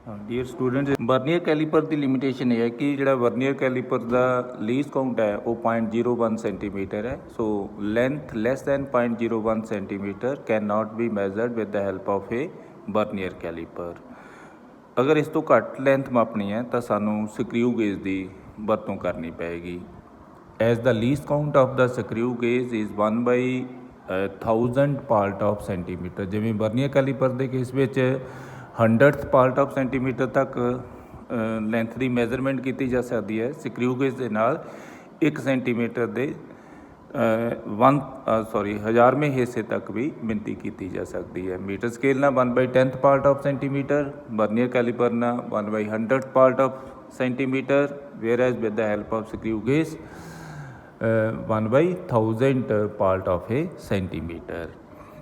Dear students, vernier calliper ਦੀ limitation ਇਹ ਹੈ ਕਿ ਜਿਹੜਾ ਵਰਨੀਅਰ ਕੈਲੀਪਰ ਦਾ ਲੀਸਟ ਕਾਊਂਟ ਹੈ ਉਹ 0.01 ਸੈਂਟੀਮੀਟਰ ਹੈ। So length less than 0.01 centimetre can not be measured with the help of a vernier calliper. ਅਗਰ ਇਸ ਤੋਂ ਘੱਟ ਲੈਂਥ ਮਾਪਣੀ ਹੈ ਤਾਂ ਸਾਨੂੰ ਸਕਰੀਊ ਗੇਜ ਦੀ ਵਰਤੋਂ ਕਰਨੀ ਪਏਗੀ। As the least count of the screw gauge is 1/1000 part of centimetre. ਜਿਵੇਂ ਵਰਨੀਅਰ ਕੈਲੀਪਰ ਦੇ ਕੇਸ ਵਿੱਚ 100th ਪਾਰਟ ਆਫ ਸੈਂਟੀਮੀਟਰ ਤੱਕ ਲੈਂਥ ਦੀ ਮੈਜ਼ਰਮੈਂਟ ਕੀਤੀ ਜਾ ਸਕਦੀ ਹੈ। ਸਕਰੀਊ ਗੇਜ ਦੇ ਨਾਲ 1 ਸੈਂਟੀਮੀਟਰ ਦੇ 1000ਵੇਂ ਹਿੱਸੇ ਤੱਕ ਵੀ ਮਿਣਤੀ ਕੀਤੀ ਜਾ ਸਕਦੀ ਹੈ। ਮੀਟਰ ਸਕੇਲ ਨਾਲ 1/10th part of centimetre, vernier calliper ਨਾਲ 1/100th part of centimetre, whereas with the help of screw gauge 1/1000 part of a centimetre.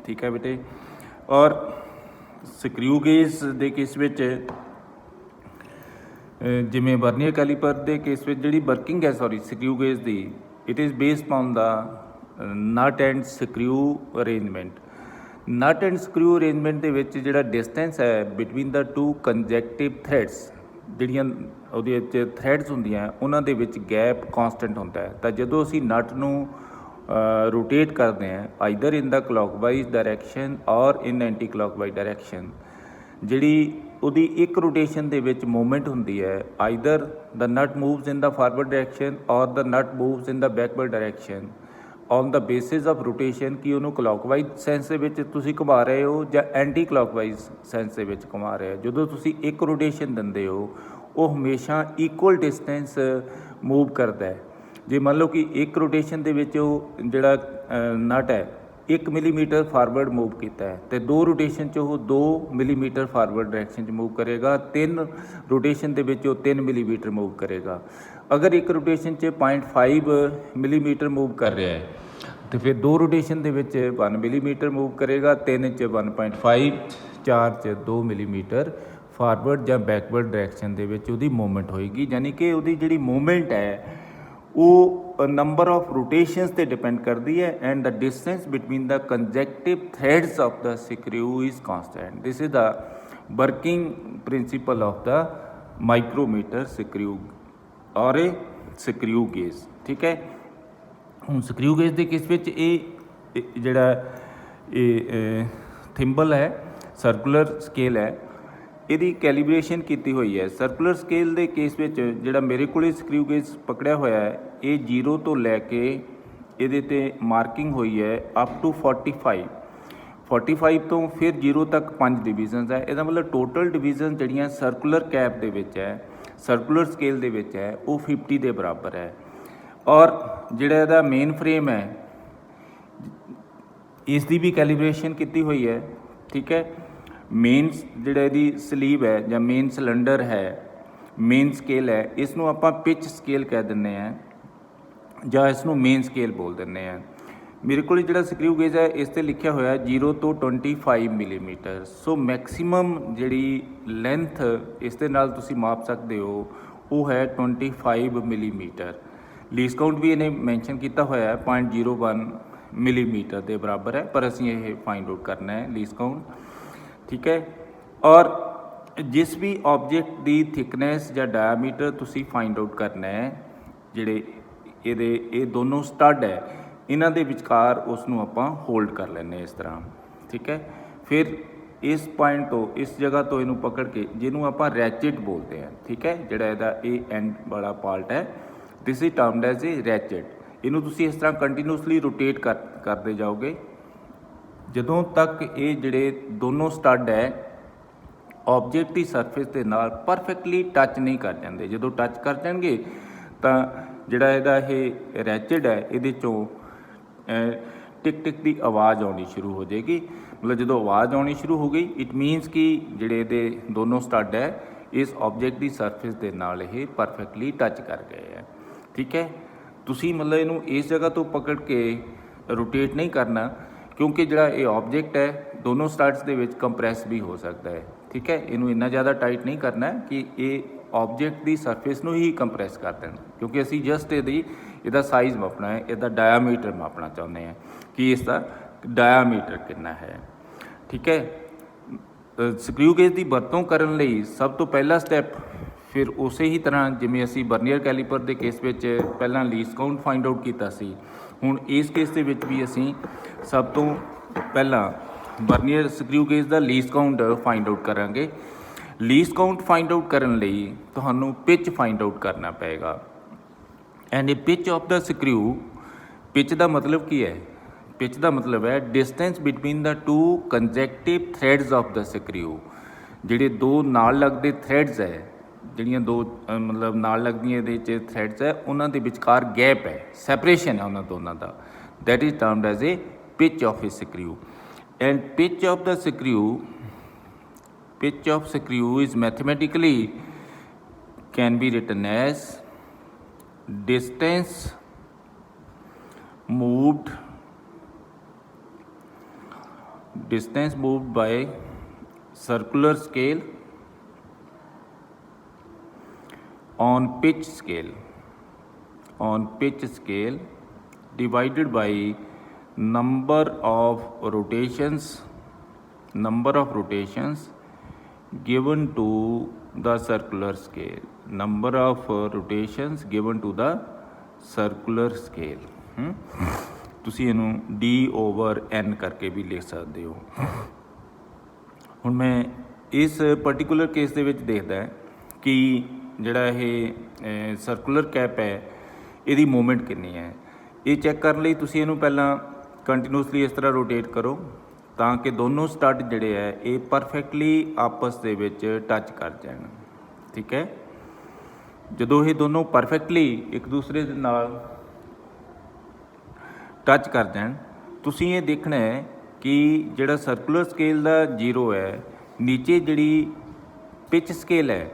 ਠੀਕ ਹੈ ਬੇਟੇ। ਔਰ ਸਕਰੀਊ ਗੇਜ ਦੇ ਕੇਸ ਵਿੱਚ ਜਿਵੇਂ ਵਰਨੀਅਰ ਕੈਲੀਪਰ ਦੇ ਕੇਸ ਵਿੱਚ ਜਿਹੜੀ ਵਰਕਿੰਗ ਹੈ ਸਕਰੀਊ ਗੇਜ ਦੀ, it is based on the nut and screw arrangement. Nut and screw arrangement ਦੇ ਵਿੱਚ ਜਿਹੜਾ ਡਿਸਟੈਂਸ ਹੈ between the two conjunctive threads, ਜਿਹੜੀਆਂ ਉਹਦੇ ਵਿੱਚ ਥ੍ਰੈਡਸ ਹੁੰਦੀਆਂ ਉਹਨਾਂ ਦੇ ਵਿੱਚ ਗੈਪ ਕਾਂਸਟੈਂਟ ਹੁੰਦਾ ਹੈ। ਤਾਂ ਜਦੋਂ ਅਸੀਂ ਨਟ ਨੂੰ ਰੋਟੇਟ ਕਰਦੇ ਹਾਂ either in the clockwise direction ਔਰ ਇਨ ਐਂਟੀ ਕਲੌਕਵਾਈਜ਼ ਡਾਇਰੈਕਸ਼ਨ, ਜਿਹੜੀ ਉਹਦੀ ਇੱਕ ਰੋਟੇਸ਼ਨ ਦੇ ਵਿੱਚ ਮੂਵਮੈਂਟ ਹੁੰਦੀ ਹੈ, either the nut moves in the forward direction or the nut moves in the backward direction on the basis of rotation, ਕਿ ਉਹਨੂੰ ਕਲੌਕਵਾਈਜ਼ ਸੈਂਸ ਦੇ ਵਿੱਚ ਤੁਸੀਂ ਘੁਮਾ ਰਹੇ ਹੋ ਜਾਂ ਐਂਟੀ ਕਲੌਕਵਾਈਜ਼ ਸੈਂਸ ਦੇ ਵਿੱਚ ਘੁਮਾ ਰਹੇ ਹੋ। ਜਦੋਂ ਤੁਸੀਂ ਇੱਕ ਰੋਟੇਸ਼ਨ ਦਿੰਦੇ ਹੋ ਉਹ ਹਮੇਸ਼ਾ ਇਕੁਅਲ ਡਿਸਟੈਂਸ ਮੂਵ ਕਰਦਾ ਹੈ। ਜੇ ਮੰਨ ਲਓ ਕਿ ਇੱਕ ਰੋਟੇਸ਼ਨ ਦੇ ਵਿੱਚ ਉਹ ਜਿਹੜਾ ਨਟ ਹੈ 1 ਮਿਲੀਮੀਟਰ ਫਾਰਵਰਡ ਮੂਵ ਕੀਤਾ ਹੈ ਅਤੇ 2 ਰੋਟੇਸ਼ਨ 'ਚ ਉਹ 2 ਮਿਲੀਮੀਟਰ ਫਾਰਵਰਡ ਡਾਇਰੈਕਸ਼ਨ 'ਚ ਮੂਵ ਕਰੇਗਾ, 3 ਰੋਟੇਸ਼ਨ ਦੇ ਵਿੱਚ ਉਹ 3 ਮਿਲੀਮੀਟਰ ਮੂਵ ਕਰੇਗਾ। ਅਗਰ ਇੱਕ ਰੋਟੇਸ਼ਨ 'ਚ 0.5 ਮਿਲੀਮੀਟਰ ਮੂਵ ਕਰ ਰਿਹਾ ਹੈ ਅਤੇ ਫਿਰ 2 ਰੋਟੇਸ਼ਨ ਦੇ ਵਿੱਚ 1 ਮਿਲੀਮੀਟਰ ਮੂਵ ਕਰੇਗਾ, 3 'ਚ 1.5, 4 'ਚ 2 ਮਿਲੀਮੀਟਰ ਫਾਰਵਰਡ ਜਾਂ ਬੈਕਵਰਡ ਡਾਇਰੈਕਸ਼ਨ ਦੇ ਵਿੱਚ ਉਹਦੀ ਮੂਵਮੈਂਟ ਹੋਏਗੀ। ਯਾਨੀ ਕਿ ਉਹਦੀ ਜਿਹੜੀ ਮੂਵਮੈਂਟ ਹੈ ਉਹ ਨੰਬਰ ਆਫ ਰੋਟੇਸ਼ਨਸ 'ਤੇ ਡਿਪੈਂਡ ਕਰਦੀ ਹੈ and the distance between the conjunctive threads of the screw is constant. This is the working principle of the micrometer screw or a ਸਕਰੀਊ gauge. ਠੀਕ ਹੈ। ਹੁਣ ਸਕਰੀਊ ਗੇਜ ਦੇ ਕੇਸ ਵਿੱਚ ਇਹ ਜਿਹੜਾ ਇਹ ਥਿੰਬਲ ਹੈ, ਸਰਕੂਲਰ ਸਕੇਲ ਹੈ, ਇਹਦੀ ਕੈਲੀਬ੍ਰੇਸ਼ਨ ਕੀਤੀ ਹੋਈ ਹੈ। ਸਰਕੂਲਰ ਸਕੇਲ ਦੇ ਕੇਸ ਵਿੱਚ ਜਿਹੜਾ ਮੇਰੇ ਕੋਲ ਸਕਰੀਊ ਗੇਜ ਪਕੜਿਆ ਹੋਇਆ ਹੈ ਇਹ 0 ਤੋਂ ਲੈ ਕੇ ਇਹਦੇ 'ਤੇ ਮਾਰਕਿੰਗ ਹੋਈ ਹੈ ਅਪ ਟੂ 45 ਤੋਂ ਫਿਰ 0 ਤੱਕ 5 ਡਿਵੀਜ਼ਨਸ ਹੈ। ਇਹਦਾ ਮਤਲਬ ਟੋਟਲ ਡਿਵੀਜ਼ਨ ਜਿਹੜੀਆਂ ਸਰਕੂਲਰ ਕੈਪ ਦੇ ਵਿੱਚ ਹੈ, ਸਰਕੂਲਰ ਸਕੇਲ ਦੇ ਵਿੱਚ ਹੈ, ਉਹ 50 ਦੇ ਬਰਾਬਰ ਹੈ। ਔਰ ਜਿਹੜਾ ਇਹਦਾ ਮੇਨ ਫਰੇਮ ਹੈ ਇਸ ਦੀ ਵੀ ਕੈਲੀਬ੍ਰੇਸ਼ਨ ਕੀਤੀ ਹੋਈ ਹੈ। ਠੀਕ ਹੈ। ਮੇਨ ਜਿਹੜਾ ਇਹਦੀ ਸਲੀਵ ਹੈ ਜਾਂ ਮੇਨ ਸਿਲੰਡਰ ਹੈ, ਮੇਨ ਸਕੇਲ ਹੈ, ਇਸ ਨੂੰ ਆਪਾਂ ਪਿਚ ਸਕੇਲ ਕਹਿ ਦਿੰਦੇ ਹਾਂ ਜਾਂ ਇਸ ਨੂੰ ਮੇਨ ਸਕੇਲ ਬੋਲ ਦਿੰਦੇ ਹਾਂ। ਮੇਰੇ ਕੋਲ ਜਿਹੜਾ ਸਕਰੀਊ ਗੇਜ ਹੈ ਇਸ 'ਤੇ ਲਿਖਿਆ ਹੋਇਆ 0 ਤੋਂ 25 ਮਿਲੀਮੀਟਰ। ਸੋ ਮੈਕਸੀਮਮ ਜਿਹੜੀ ਲੈਂਥ ਇਸ ਦੇ ਨਾਲ ਤੁਸੀਂ ਮਾਪ ਸਕਦੇ ਹੋ ਉਹ ਹੈ 25 ਮਿਲੀਮੀਟਰ। ਲੀਸਟ ਕਾਊਂਟ ਵੀ ਇਹਨੇ ਮੈਂਸ਼ਨ ਕੀਤਾ ਹੋਇਆ ਹੈ 0.01 ਮਿਲੀਮੀਟਰ ਦੇ ਬਰਾਬਰ ਹੈ, ਪਰ ਅਸੀਂ ਇਹ ਫਾਈਂਡ ਆਊਟ ਕਰਨਾ ਹੈ ਲੀਸਟ ਕਾਊਂਟ। ਠੀਕ ਹੈ। ਔਰ ਜਿਸ ਵੀ ਆਬਜੈਕਟ ਦੀ ਥਿਕਨੈਸ ਜਾਂ ਡਾਇਆਮੀਟਰ ਤੁਸੀਂ ਫਾਈਂਡ ਆਊਟ ਕਰਨਾ ਹੈ, ਜਿਹੜੇ ਇਹ ਦੋਨੋਂ ਸਟੱਡ ਹੈ ਇਹਨਾਂ ਦੇ ਵਿਚਕਾਰ ਉਸ ਨੂੰ ਆਪਾਂ ਹੋਲਡ ਕਰ ਲੈਂਦੇ ਇਸ ਤਰ੍ਹਾਂ। ਠੀਕ ਹੈ। ਫਿਰ ਇਸ ਪੁਆਇੰਟ ਤੋਂ, ਇਸ ਜਗ੍ਹਾ ਤੋਂ ਇਹਨੂੰ ਪਕੜ ਕੇ, ਜਿਹਨੂੰ ਆਪਾਂ ਰੈਚਿਟ ਬੋਲਦੇ ਹਾਂ। ਠੀਕ ਹੈ। ਜਿਹੜਾ ਇਹਦਾ ਇਹ ਐਂਡ ਵਾਲਾ ਪਾਰਟ ਹੈ, ਦਿਸ ਇਜ਼ ਟਰਮਡ ਐਜ਼ ਏ ਰੈਚਿਟ। ਇਹਨੂੰ ਤੁਸੀਂ ਇਸ ਤਰ੍ਹਾਂ ਕੰਟੀਨਿਊਸਲੀ ਰੋਟੇਟ ਕਰਦੇ ਜਾਓਗੇ ਜਦੋਂ ਤੱਕ ਇਹ ਜਿਹੜੇ ਦੋਨੋਂ ਸਟੱਡ ਹੈ ਆਬਜੈਕਟ ਦੀ ਸਰਫੇਸ ਦੇ ਨਾਲ ਪਰਫੈਕਟਲੀ ਟੱਚ ਨਹੀਂ ਕਰ ਜਾਂਦੇ। ਜਦੋਂ ਟੱਚ ਕਰ ਜਾਣਗੇ ਤਾਂ ਜਿਹੜਾ ਇਹਦਾ ਇਹ ਰੈਚਿਟ ਹੈ ਇਹਦੇ 'ਚੋਂ ਟਿਕ ਟਿਕ ਦੀ ਆਵਾਜ਼ ਆਉਣੀ ਸ਼ੁਰੂ ਹੋ ਜਾਏਗੀ। ਮਤਲਬ ਜਦੋਂ ਆਵਾਜ਼ ਆਉਣੀ ਸ਼ੁਰੂ ਹੋ ਗਈ ਇਟ ਮੀਨਸ ਕਿ ਜਿਹੜੇ ਇਹਦੇ ਦੋਨੋਂ ਸਟੱਡ ਹੈ ਇਸ ਆਬਜੈਕਟ ਦੀ ਸਰਫੇਸ ਦੇ ਨਾਲ ਇਹ ਪਰਫੈਕਟਲੀ ਟੱਚ ਕਰ ਗਏ ਹੈ। ਠੀਕ ਹੈ। ਤੁਸੀਂ ਮਤਲਬ ਇਹਨੂੰ ਇਸ ਜਗ੍ਹਾ ਤੋਂ ਪਕੜ ਕੇ ਰੋਟੇਟ ਨਹੀਂ ਕਰਨਾ ਕਿਉਂਕਿ ਜਿਹੜਾ ਇਹ ਆਬਜੈਕਟ ਹੈ ਦੋਨੋਂ ਸਟੱਡਸ ਦੇ ਵਿੱਚ ਕੰਪਰੈਸ ਵੀ ਹੋ ਸਕਦਾ ਹੈ। ਠੀਕ ਹੈ। ਇਹਨੂੰ ਇੰਨਾ ਜ਼ਿਆਦਾ ਟਾਈਟ ਨਹੀਂ ਕਰਨਾ ਕਿ ਇਹ ਆਬਜੈਕਟ ਦੀ ਸਰਫੇਸ ਨੂੰ ਹੀ ਕੰਪਰੈਸ ਕਰ ਦੇਣ, ਕਿਉਂਕਿ ਅਸੀਂ ਜਸਟ ਇਹਦਾ ਸਾਈਜ਼ ਮਾਪਣਾ ਹੈ, ਇਹਦਾ ਡਾਇਆਮੀਟਰ ਮਾਪਣਾ ਚਾਹੁੰਦੇ ਹਾਂ ਕਿ ਇਸ ਦਾ ਡਾਇਆਮੀਟਰ ਕਿੰਨਾ ਹੈ। ਠੀਕ ਹੈ। ਸਕਰੂ ਗੇਜ ਦੀ ਵਰਤੋਂ ਕਰਨ ਲਈ ਸਭ ਤੋਂ ਪਹਿਲਾ ਸਟੈਪ ਫਿਰ ਉਸੇ ਹੀ ਤਰ੍ਹਾਂ ਜਿਵੇਂ ਅਸੀਂ ਵਰਨੀਅਰ ਕੈਲੀਪਰ ਦੇ ਕੇਸ ਵਿੱਚ ਪਹਿਲਾਂ ਲੀਸਟ ਕਾਊਂਟ ਫਾਈਂਡ ਆਊਟ ਕੀਤਾ ਸੀ, ਹੁਣ ਇਸ ਕੇਸ ਦੇ ਵਿੱਚ ਵੀ ਅਸੀਂ ਸਭ ਤੋਂ ਪਹਿਲਾਂ ਵਰਨੀਅਰ ਸਕਰੂ ਗੇਜ ਦਾ ਲੀਸਟ ਕਾਊਂਟ ਫਾਈਂਡ ਆਊਟ ਕਰਾਂਗੇ। ਲੀਸਟ ਕਾਊਂਟ ਫਾਈਂਡ ਆਊਟ ਕਰਨ ਲਈ ਤੁਹਾਨੂੰ ਪਿਚ ਫਾਈਂਡ ਆਊਟ ਕਰਨਾ ਪਏਗਾ। And a pitch of the screw, pitch ਦਾ ਮਤਲਬ ਕੀ ਹੈ? ਪਿਚ ਦਾ ਮਤਲਬ ਹੈ distance between the two conjunctive threads of the screw. ਜਿਹੜੇ ਦੋ ਨਾਲ ਲੱਗਦੇ ਥ੍ਰੈਡਸ ਹੈ, ਜਿਹੜੀਆਂ ਦੋ ਮਤਲਬ ਨਾਲ ਲੱਗਦੀਆਂ ਇਹਦੇ 'ਚ ਥ੍ਰੈਡਸ ਹੈ, ਉਹਨਾਂ ਦੇ ਵਿਚਕਾਰ ਗੈਪ ਹੈ, ਸੈਪਰੇਸ਼ਨ ਹੈ ਉਹਨਾਂ ਦੋਨਾਂ ਦਾ, that is termed as a pitch of a screw. And pitch of the screw, pitch of screw is mathematically can be written as distance moved by circular scale on pitch scale divided by number of rotations given to the circular scale, number of rotations given to the circular scale। ਤੁਸੀਂ ਇਹਨੂੰ D/N ਕਰਕੇ ਵੀ ਲਿਖ ਸਕਦੇ ਹੋ। ਹੁਣ ਮੈਂ ਇਸ particular case ਦੇ ਵਿੱਚ ਦੇਖਦਾ ਕਿ ਜਿਹੜਾ ਇਹ ਸਰਕੂਲਰ ਕੈਪ ਹੈ ਇਹਦੀ ਮੂਵਮੈਂਟ ਕਿੰਨੀ ਹੈ। ਇਹ ਚੈੱਕ ਕਰਨ ਲਈ ਤੁਸੀਂ ਇਹਨੂੰ ਪਹਿਲਾਂ ਕੰਟੀਨਿਊਸਲੀ ਇਸ ਤਰ੍ਹਾਂ ਰੋਟੇਟ ਕਰੋ ਤਾਂ ਕਿ ਦੋਨੋਂ ਸਟੱਡ ਜਿਹੜੇ ਹੈ ਇਹ ਪਰਫੈਕਟਲੀ ਆਪਸ ਦੇ ਵਿੱਚ ਟੱਚ ਕਰ ਜਾਣ। ਠੀਕ ਹੈ, ਜਦੋਂ ਇਹ ਦੋਨੋਂ ਪਰਫੈਕਟਲੀ ਇੱਕ ਦੂਸਰੇ ਦੇ ਨਾਲ ਟੱਚ ਕਰ ਜਾਣ, ਤੁਸੀਂ ਇਹ ਦੇਖਣਾ ਹੈ ਕਿ ਜਿਹੜਾ ਸਰਕੂਲਰ ਸਕੇਲ ਦਾ 0 ਹੈ, ਨੀਚੇ ਜਿਹੜੀ ਪਿਚ ਸਕੇਲ ਹੈ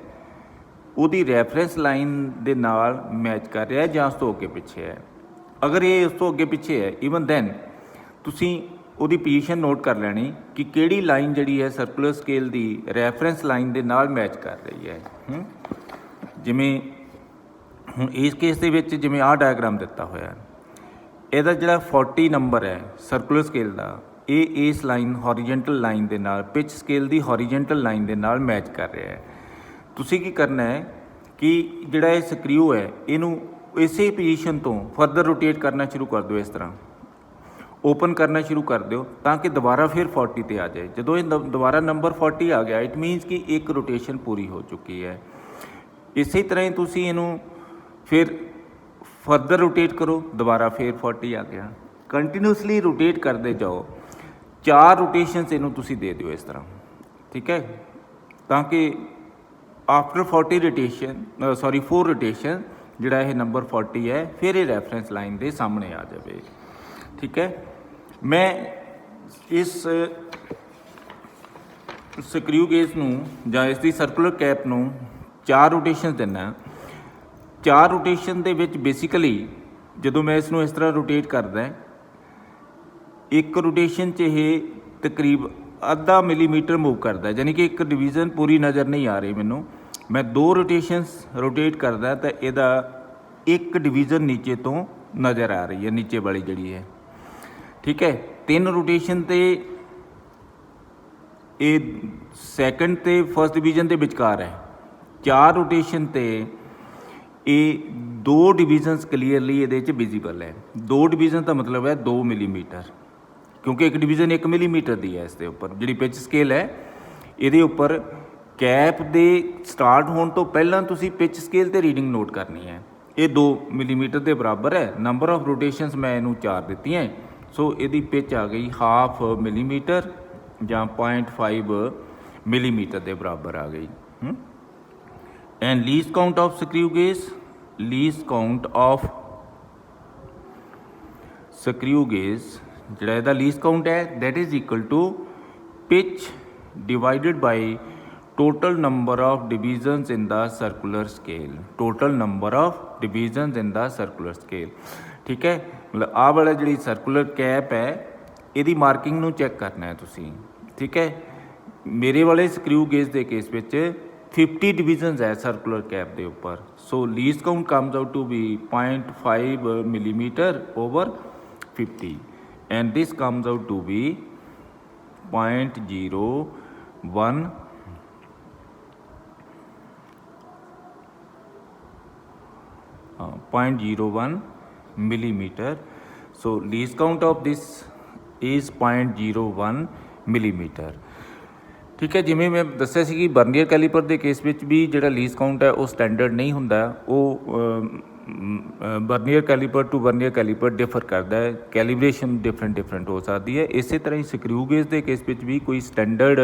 ਉਹਦੀ ਰੈਫਰੈਂਸ ਲਾਈਨ ਦੇ ਨਾਲ ਮੈਚ ਕਰ ਰਿਹਾ ਜਾਂ ਉਸ ਤੋਂ ਅੱਗੇ ਪਿੱਛੇ ਹੈ। ਅਗਰ ਇਹ ਉਸ ਤੋਂ ਅੱਗੇ ਪਿੱਛੇ ਹੈ ਈਵਨ ਦੈਨ ਤੁਸੀਂ ਉਹਦੀ ਪੋਜੀਸ਼ਨ ਨੋਟ ਕਰ ਲੈਣੀ ਕਿ ਕਿਹੜੀ ਲਾਈਨ ਜਿਹੜੀ ਹੈ ਸਰਕੂਲਰ ਸਕੇਲ ਦੀ ਰੈਫਰੈਂਸ ਲਾਈਨ ਦੇ ਨਾਲ ਮੈਚ ਕਰ ਰਹੀ ਹੈ। ਜਿਵੇਂ ਹੁਣ ਇਸ ਕੇਸ ਦੇ ਵਿੱਚ ਜਿਵੇਂ ਆਹ ਡਾਇਗਰਾਮ ਦਿੱਤਾ ਹੋਇਆ, ਇਹਦਾ ਜਿਹੜਾ 40 ਨੰਬਰ ਹੈ ਸਰਕੂਲਰ ਸਕੇਲ ਦਾ, ਇਹ ਇਸ ਲਾਈਨ ਹੌਰੀਜੈਂਟਲ ਲਾਈਨ ਦੇ ਨਾਲ, ਪਿਚ ਸਕੇਲ ਦੀ ਹੌਰੀਜੈਂਟਲ ਲਾਈਨ ਦੇ ਨਾਲ ਮੈਚ ਕਰ ਰਿਹਾ ਹੈ। ਤੁਸੀਂ ਕੀ ਕਰਨਾ ਹੈ ਕਿ ਜਿਹੜਾ ਇਹ ਸਕਰੂ ਹੈ ਇਹਨੂੰ ਇਸੇ ਪੋਜੀਸ਼ਨ ਤੋਂ ਫਰਦਰ ਰੋਟੇਟ ਕਰਨਾ ਸ਼ੁਰੂ ਕਰ ਦਿਓ, ਇਸ ਤਰ੍ਹਾਂ ਓਪਨ ਕਰਨਾ ਸ਼ੁਰੂ ਕਰ ਦਿਓ ਤਾਂ ਕਿ ਦੁਬਾਰਾ ਫਿਰ 40 ਤੇ ਆ ਜਾਏ। ਜਦੋਂ ਇਹ ਦੁਬਾਰਾ ਨੰਬਰ 40 ਆ ਗਿਆ, ਇਟ ਮੀਨਸ ਕਿ ਇੱਕ ਰੋਟੇਸ਼ਨ ਪੂਰੀ ਹੋ ਚੁੱਕੀ ਹੈ। ਇਸੇ ਤਰ੍ਹਾਂ ਹੀ ਤੁਸੀਂ ਇਹਨੂੰ ਫਿਰ ਫਰਦਰ ਰੋਟੇਟ ਕਰੋ, ਦੁਬਾਰਾ ਫਿਰ 40 ਆ ਗਿਆ। ਕੰਟੀਨਿਊਸਲੀ ਰੋਟੇਟ ਕਰਦੇ ਜਾਓ, 4 ਰੋਟੇਸ਼ਨਸ ਇਹਨੂੰ ਤੁਸੀਂ ਦੇ ਦਿਓ ਇਸ ਤਰ੍ਹਾਂ। ਠੀਕ ਹੈ, ਤਾਂ ਕਿ ਆਫਟਰ 40 ਰੋਟੇਸ਼ਨ 4 ਰੋਟੇਸ਼ਨ ਜਿਹੜਾ ਇਹ ਨੰਬਰ 40 ਹੈ ਫਿਰ ਇਹ ਰੈਫਰੈਂਸ ਲਾਈਨ ਦੇ ਸਾਹਮਣੇ ਆ ਜਾਵੇ। ਠੀਕ ਹੈ, ਮੈਂ ਇਸ ਸਕਰੂ ਗੇਜ ਨੂੰ ਜਾਂ ਇਸ ਦੀ ਸਰਕੂਲਰ ਕੈਪ ਨੂੰ 4 ਰੋਟੇਸ਼ਨ ਦਿੰਦਾ। 4 ਰੋਟੇਸ਼ਨ ਦੇ ਵਿੱਚ ਬੇਸਿਕਲੀ ਜਦੋਂ ਮੈਂ ਇਸ ਨੂੰ ਇਸ ਤਰ੍ਹਾਂ ਰੋਟੇਟ ਕਰਦਾ, ਇੱਕ ਰੋਟੇਸ਼ਨ 'ਚ ਇਹ ਤਕਰੀਬ ਅੱਧਾ ਮਿਲੀਮੀਟਰ ਮੂਵ ਕਰਦਾ, ਯਾਨੀ ਕਿ ਇੱਕ ਡਿਵੀਜ਼ਨ ਪੂਰੀ ਨਜ਼ਰ ਨਹੀਂ ਆ ਰਹੀ ਮੈਨੂੰ। ਮੈਂ 2 ਰੋਟੇਸ਼ਨਸ ਰੋਟੇਟ ਕਰਦਾ ਤਾਂ ਇਹਦਾ ਇੱਕ ਡਿਵੀਜ਼ਨ ਨੀਚੇ ਤੋਂ ਨਜ਼ਰ ਆ ਰਹੀ ਹੈ, ਨੀਚੇ ਵਾਲੀ ਜਿਹੜੀ ਹੈ। ਠੀਕ ਹੈ, 3 ਰੋਟੇਸ਼ਨ 'ਤੇ ਇਹ ਸੈਕੰਡ ਅਤੇ ਫਸਟ ਡਿਵੀਜ਼ਨ ਦੇ ਵਿਚਕਾਰ ਹੈ। 4 ਰੋਟੇਸ਼ਨ 'ਤੇ ਇਹ 2 ਡਿਵੀਜ਼ਨਸ ਕਲੀਅਰਲੀ ਇਹਦੇ 'ਚ ਵਿਜ਼ੀਬਲ ਹੈ। 2 ਡਿਵੀਜ਼ਨ ਦਾ ਮਤਲਬ ਹੈ 2 ਮਿਲੀਮੀਟਰ, ਕਿਉਂਕਿ ਇੱਕ ਡਿਵੀਜ਼ਨ 1 ਮਿਲੀਮੀਟਰ ਦੀ ਹੈ। ਇਸ ਦੇ ਉੱਪਰ ਜਿਹੜੀ ਪਿਚ ਸਕੇਲ ਹੈ ਇਹਦੇ ਉੱਪਰ ਕੈਪ ਦੇ ਸਟਾਰਟ ਹੋਣ ਤੋਂ ਪਹਿਲਾਂ ਤੁਸੀਂ ਪਿਚ ਸਕੇਲ 'ਤੇ ਰੀਡਿੰਗ ਨੋਟ ਕਰਨੀ ਹੈ। ਇਹ 2 ਮਿਲੀਮੀਟਰ ਦੇ ਬਰਾਬਰ ਹੈ। ਨੰਬਰ ਆਫ ਰੋਟੇਸ਼ਨਸ ਮੈਂ ਇਹਨੂੰ 4 ਦਿੱਤੀਆਂ, ਸੋ ਇਹਦੀ ਪਿਚ ਆ ਗਈ 1/2 ਮਿਲੀਮੀਟਰ ਜਾਂ 0.5 ਮਿਲੀਮੀਟਰ ਦੇ ਬਰਾਬਰ ਆ ਗਈ। And least count of screw gauge, least count of screw gauge ਜਿਹੜਾ ਇਹਦਾ ਲੀਸਟ ਕਾਊਂਟ ਹੈ that is equal to pitch divided by total number of divisions in the circular scale, total number of divisions in the circular scale। ਠੀਕ ਹੈ, ਮਤਲਬ ਆਹ ਵਾਲਾ ਜਿਹੜੀ circular cap ਹੈ ਇਹਦੀ ਮਾਰਕਿੰਗ ਨੂੰ ਚੈੱਕ ਕਰਨਾ ਹੈ ਤੁਸੀਂ। ਠੀਕ ਹੈ, ਮੇਰੇ ਵਾਲੇ ਸਕਰੂ ਗੇਜ ਦੇ ਕੇਸ ਵਿੱਚ 50 ਡਿਵੀਜ਼ਨਸ ਹੈ ਸਰਕੂਲਰ ਕੈਪ ਦੇ ਉੱਪਰ, so least count comes out to be 0.5 millimetre over 50 and this comes out to be 0.0 0.01 millimeter. So least count of this is 0.01 millimeter. ठीक है, जिमें मैं दस्सिया सी कि बर्नियर कैलीपर के केस में भी जिहड़ा लीस्ट काउंट है वो स्टैंडर्ड नहीं हुंदा, वो vernier caliper to vernier caliper differ करता है, कैलीब्रेशन डिफरेंट हो सकती है। इस तरह ही स्क्रू गेज के केस में भी कोई स्टैंडर्ड